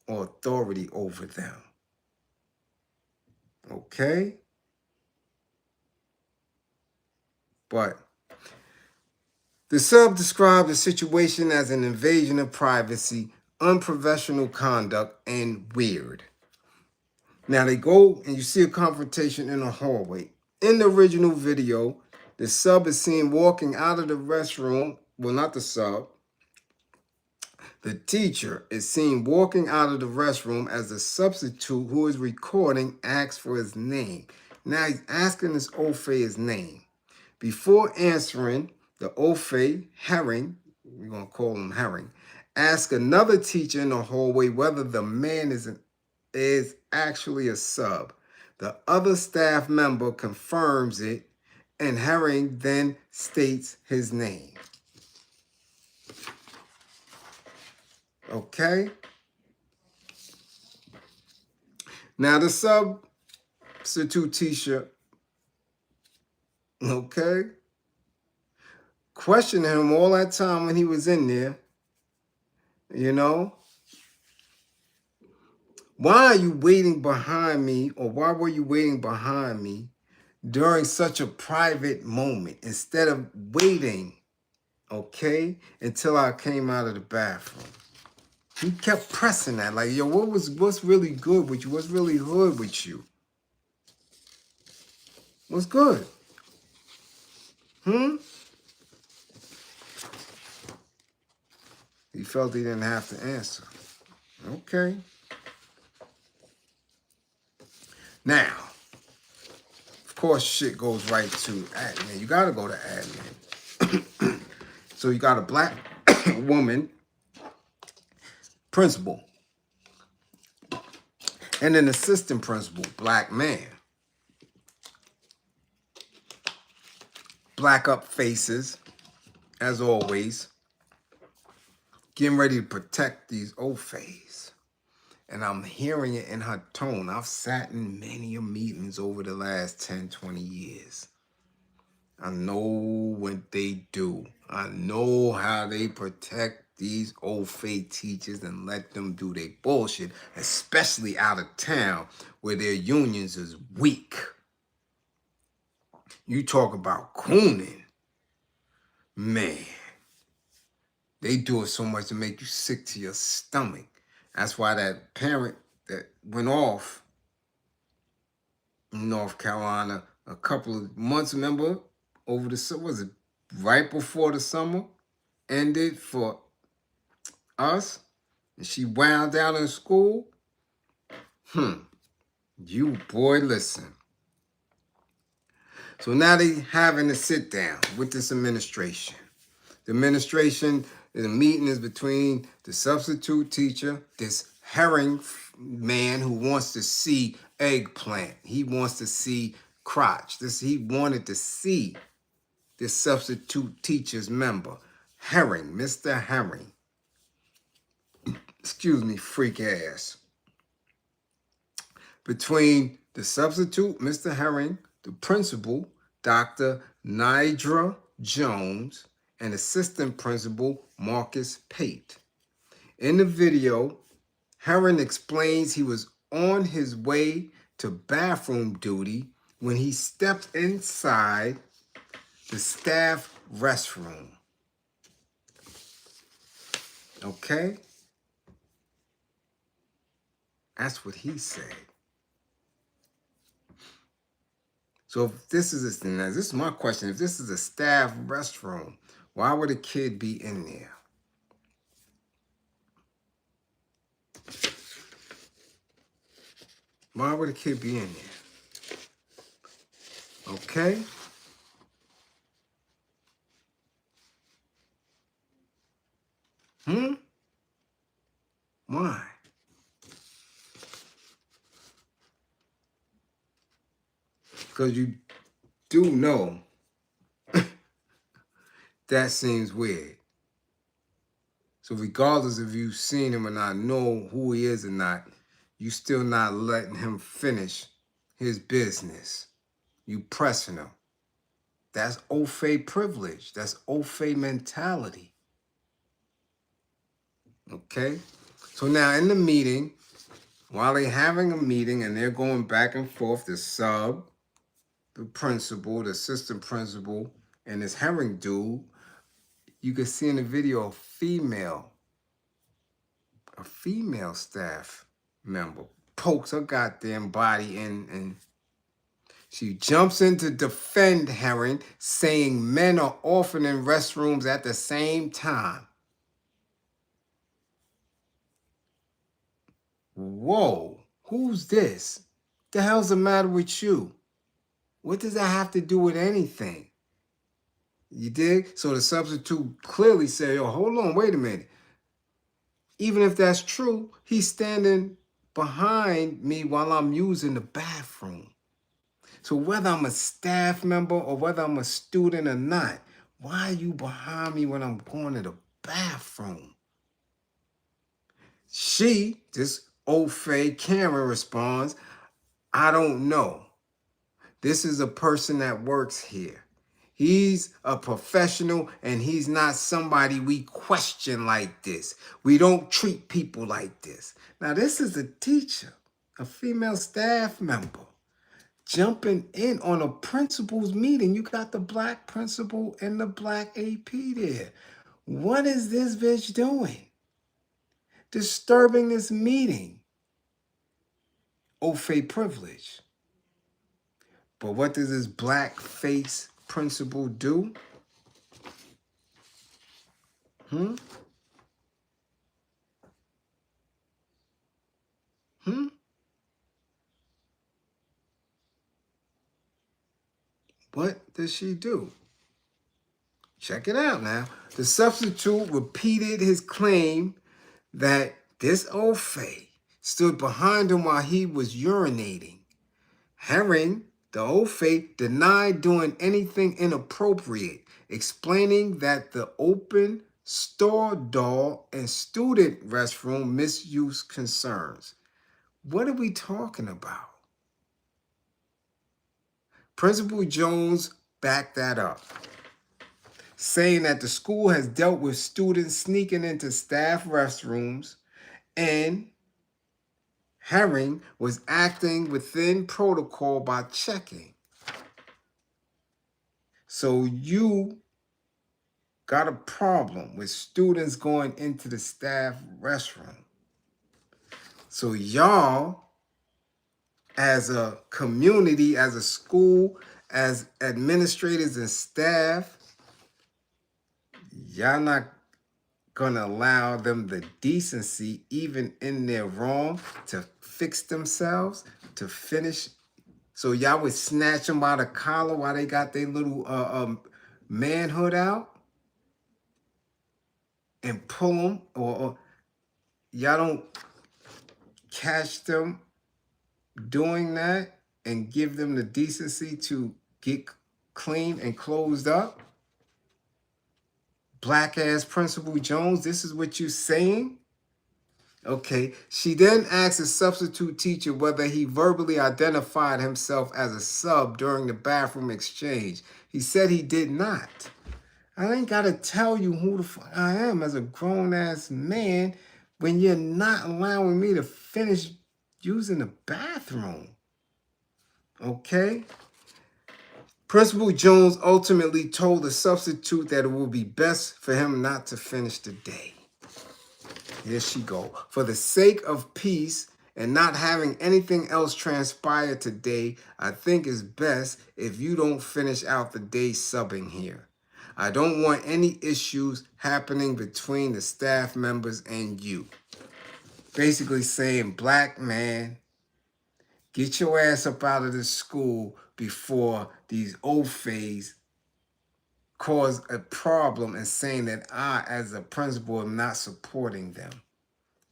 or authority over them. Okay? But the sub described the situation as an invasion of privacy, unprofessional conduct, and weird. Now they go and you see a confrontation in a hallway. In the original video, the sub is seen walking out of the restroom. Well, not the sub. The teacher is seen walking out of the restroom as the substitute who is recording asks for his name. Now he's asking this Ofay his name. Before answering, the Ofay, Herring, we're going to call him Herring, asks another teacher in the hallway whether the man is actually a sub. The other staff member confirms it, and Herring then states his name. Okay? Now the substitute teacher, okay, questioned him all that time when he was in there, you know? Why are you waiting behind me, or why were you waiting behind me during such a private moment instead of waiting, okay, until I came out of the bathroom? He kept pressing that, like, yo, what's really good with you? What's really hood with you? What's good? He felt he didn't have to answer. Okay. Now, of course, shit goes right to admin. You gotta go to admin. So you got a black woman principal. And an assistant principal, black man. Black up faces, as always. Getting ready to protect these Ofays. And I'm hearing it in her tone. I've sat in many meetings over the last 10, 20 years. I know what they do. I know how they protect these Ofay teachers and let them do their bullshit, especially out of town where their unions is weak. You talk about cooning. Man, they do it so much to make you sick to your stomach. That's why that parent that went off in North Carolina a couple of months, remember, over the summer, was it right before the summer ended for us? And she wound down in school? You boy, listen. So now they having a sit down with this administration. The administration, the meeting is between the substitute teacher, this herring man who wants to see eggplant. He wants to see crotch. He wanted to see this substitute teacher's member. Herring, Mr. Herring. Excuse me, freak ass. Between the substitute, Mr. Herring, the principal, Dr. Nidra Jones, and assistant principal, Marcus Pate. In the video, Herring explains he was on his way to bathroom duty when he stepped inside the staff restroom. Okay? That's what he said. So if this is this is my question. If this is a staff restroom, why would a kid be in there? Why would a kid be in there? Okay? Why? Because you do know that seems weird. So regardless if you've seen him or not, know who he is or not, you still not letting him finish his business. You pressing him. That's Ofay privilege. That's Ofay mentality. Okay? So now in the meeting, while they're having a meeting and they're going back and forth, the sub, the principal, the assistant principal, and this herring dude, you can see in the video a female staff member pokes her goddamn body in and she jumps in to defend Herring, saying men are often in restrooms at the same time. Whoa, who's this? The hell's the matter with you? What does that have to do with anything? You dig? So the substitute clearly said, yo, hold on, wait a minute. Even if that's true, he's standing behind me while I'm using the bathroom. So whether I'm a staff member or whether I'm a student or not, why are you behind me when I'm going to the bathroom? This Ofay Karen responds, I don't know. This is a person that works here. He's a professional and he's not somebody we question like this. We don't treat people like this. Now, this is a teacher, a female staff member, jumping in on a principal's meeting. You got the black principal and the black AP there. What is this bitch doing? Disturbing this meeting. Ofay privilege. But what does this black face principal do? What does she do? Check it out now. The substitute repeated his claim that this Ofay stood behind him while he was urinating. Herring, the Ofay, denied doing anything inappropriate, explaining that the open store door and student restroom misuse concerns. What are we talking about? Principal Jones backed that up, saying that the school has dealt with students sneaking into staff restrooms, and Herring was acting within protocol by checking. So you got a problem with students going into the staff restroom. So y'all, as a community, as a school, as administrators and staff, y'all not gonna allow them the decency, even in their wrong, to fix themselves, to finish. So y'all would snatch them by the collar while they got their little manhood out and pull them, or y'all don't catch them doing that and give them the decency to get clean and closed up. Black ass Principal Jones, this is what you saying? Okay. She then asked a substitute teacher whether he verbally identified himself as a sub during the bathroom exchange. He said he did not. I ain't got to tell you who the fuck I am as a grown-ass man when you're not allowing me to finish using the bathroom. Okay? Principal Jones ultimately told the substitute that it would be best for him not to finish the day. Here she go. For the sake of peace and not having anything else transpire today, I think it's best if you don't finish out the day subbing here. I don't want any issues happening between the staff members and you. Basically saying, black man, get your ass up out of this school before these Ofays cause a problem, and saying that I, as a principal, am not supporting them.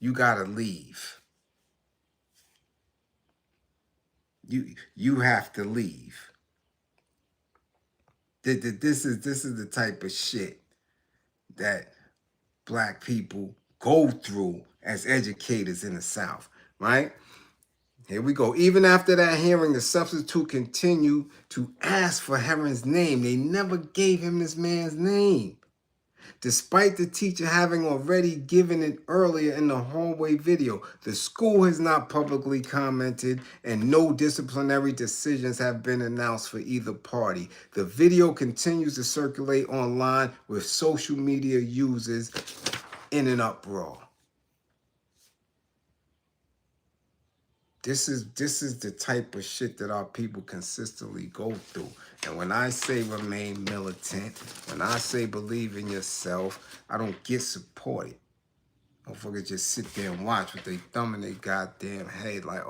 You gotta leave. You have to leave. This is the type of shit that black people go through as educators in the South, right? Here we go. Even after that hearing, the substitute continued to ask for Herring's name. They never gave him this man's name, despite the teacher having already given it earlier in the hallway video. The school has not publicly commented, and no disciplinary decisions have been announced for either party. The video continues to circulate online, with social media users in an uproar. This is the type of shit that our people consistently go through. And when I say remain militant, when I say believe in yourself, I don't get supported. Motherfuckers just sit there and watch with their thumb in their goddamn head like,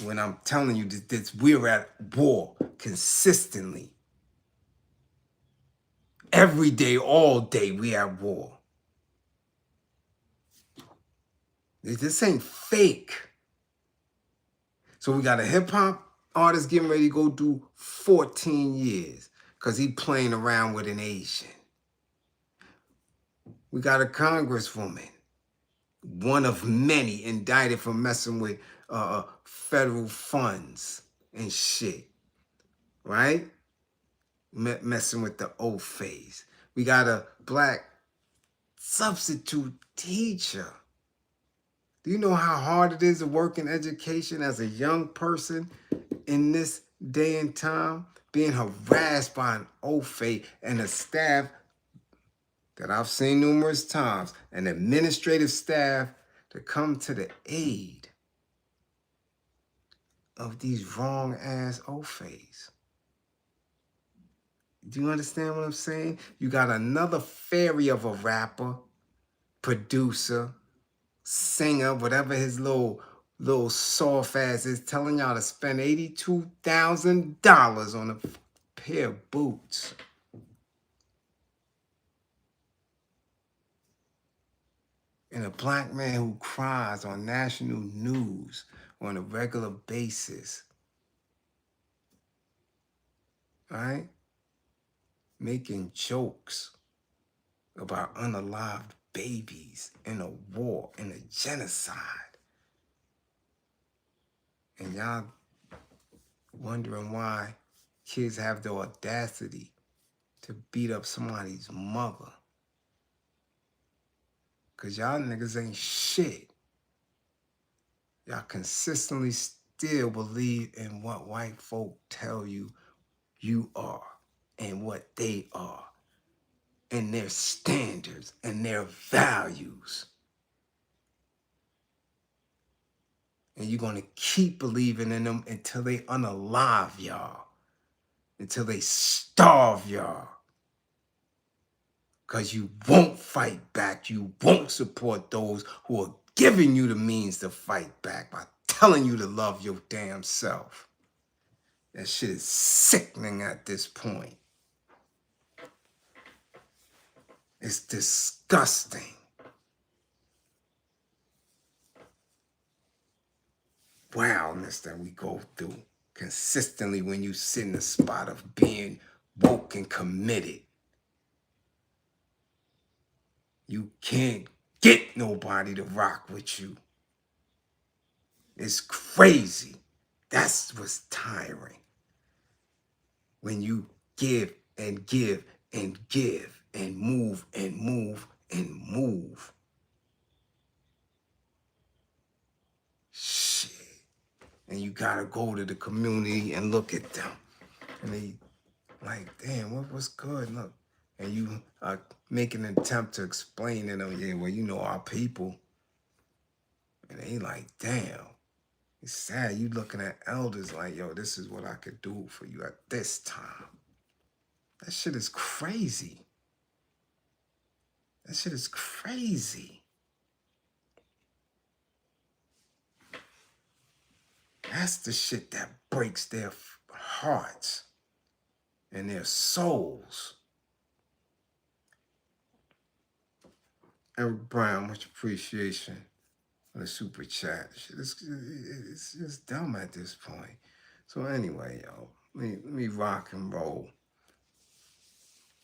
when I'm telling you that we're at war consistently. Every day, all day, we at war. This ain't fake. So we got a hip-hop artist getting ready to go do 14 years because he playing around with an Asian. We got a congresswoman, one of many, indicted for messing with federal funds and shit, right? Messing with the Ofays. We got a black substitute teacher. Do you know how hard it is to work in education as a young person in this day and time? Being harassed by an Ofay and a staff that I've seen numerous times, an administrative staff to come to the aid of these wrong-ass Ofays. Do you understand what I'm saying? You got another fairy of a rapper, producer, singer, whatever his little soft ass is, telling y'all to spend $82,000 on a pair of boots. And a black man who cries on national news on a regular basis, right? Making jokes about unalived babies in a war, in a genocide. And y'all wondering why kids have the audacity to beat up somebody's mother. Because y'all niggas ain't shit. Y'all consistently still believe in what white folk tell you you are and what they are and their standards and their values. And you're going to keep believing in them until they unalive y'all, until they starve y'all. Because you won't fight back. You won't support those who are giving you the means to fight back by telling you to love your damn self. That shit is sickening at this point. It's disgusting. Wildness that we go through consistently when you sit in the spot of being woke and committed. You can't get nobody to rock with you. It's crazy. That's what's tiring. When you give and give and give and move and move and move. Shit. And you gotta go to the community and look at them. And they like, damn, what's good? Look. And you are making an attempt to explain to them, yeah, well, you know our people. And they like, damn. It's sad. You looking at elders like, yo, this is what I could do for you at this time. That shit is crazy. That shit is crazy. That's the shit that breaks their hearts and their souls. Eric Brown, much appreciation for the super chat. Shit, it's just dumb at this point. So anyway, yo, let me rock and roll.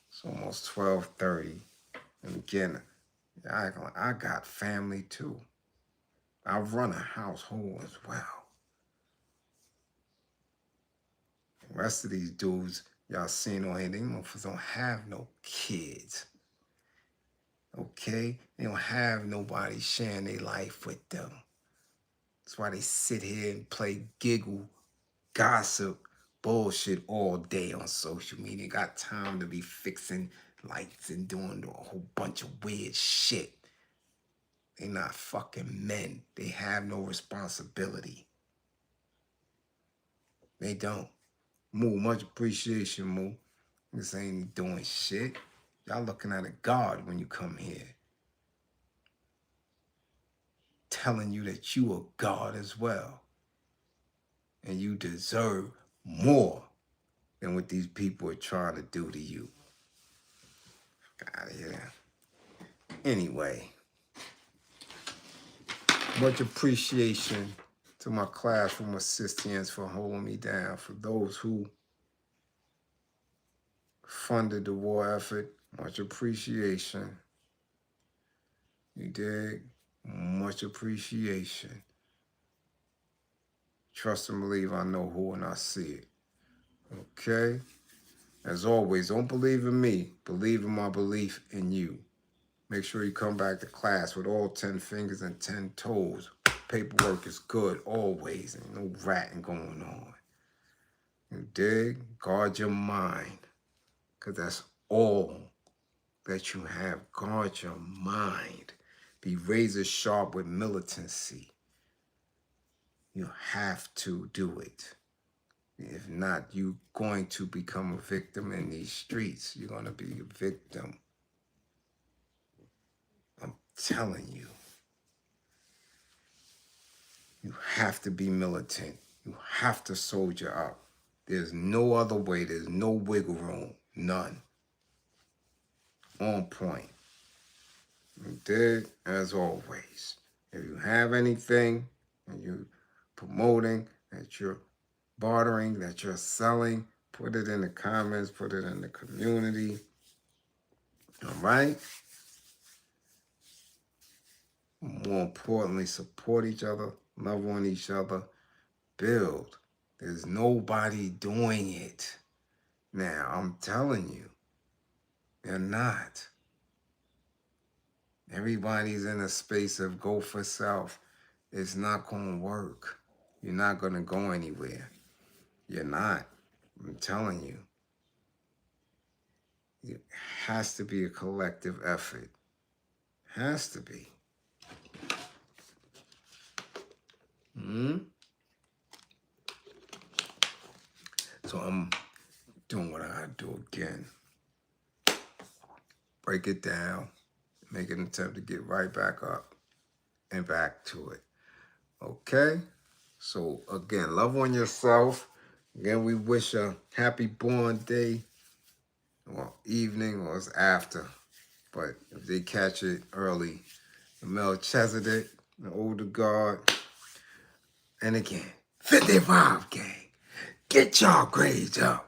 It's almost 12:30. And again, I got family too. I run a household as well. The rest of these dudes y'all seen on here, they don't have no kids. Okay? They don't have nobody sharing their life with them. That's why they sit here and play giggle, gossip, bullshit all day on social media. They got time to be fixing lights and doing a whole bunch of weird shit. They not fucking men. They have no responsibility. They don't. Moo, much appreciation, Moo. This ain't doing shit. Y'all looking at a God when you come here. Telling you that you are God as well. And you deserve more than what these people are trying to do to you. Fuck out of here. Anyway. Much appreciation to my classroom assistants for holding me down. For those who funded the war effort, much appreciation. You dig? Much appreciation. Trust and believe I know who and I see it. Okay? As always, don't believe in me. Believe in my belief in you. Make sure you come back to class with all 10 fingers and 10 toes. Paperwork is good always. Ain't no ratting going on. You dig? Guard your mind. Because that's all that you have. Guard your mind. Be razor sharp with militancy. You have to do it. If not, you're going to become a victim in these streets. You're going to be a victim. I'm telling you. You have to be militant. You have to soldier up. There's no other way. There's no wiggle room. None. On point. You did, as always. If you have anything and you're promoting, that you're bartering, that you're selling, put it in the comments, put it in the community. All right? More importantly, support each other, love on each other, build. There's nobody doing it. Now, I'm telling you, they're not. Everybody's in a space of go for self. It's not going to work. You're not going to go anywhere. You're not. I'm telling you. It has to be a collective effort. Has to be. So I'm doing what I gotta do again. Break it down. Make an attempt to get right back up and back to it. Okay? So again, love on yourself. Again, we wish a happy born day or evening or it's after. But if they catch it early, the Melchizedek, the older guard. And again, 55 gang. Get y'all grades up.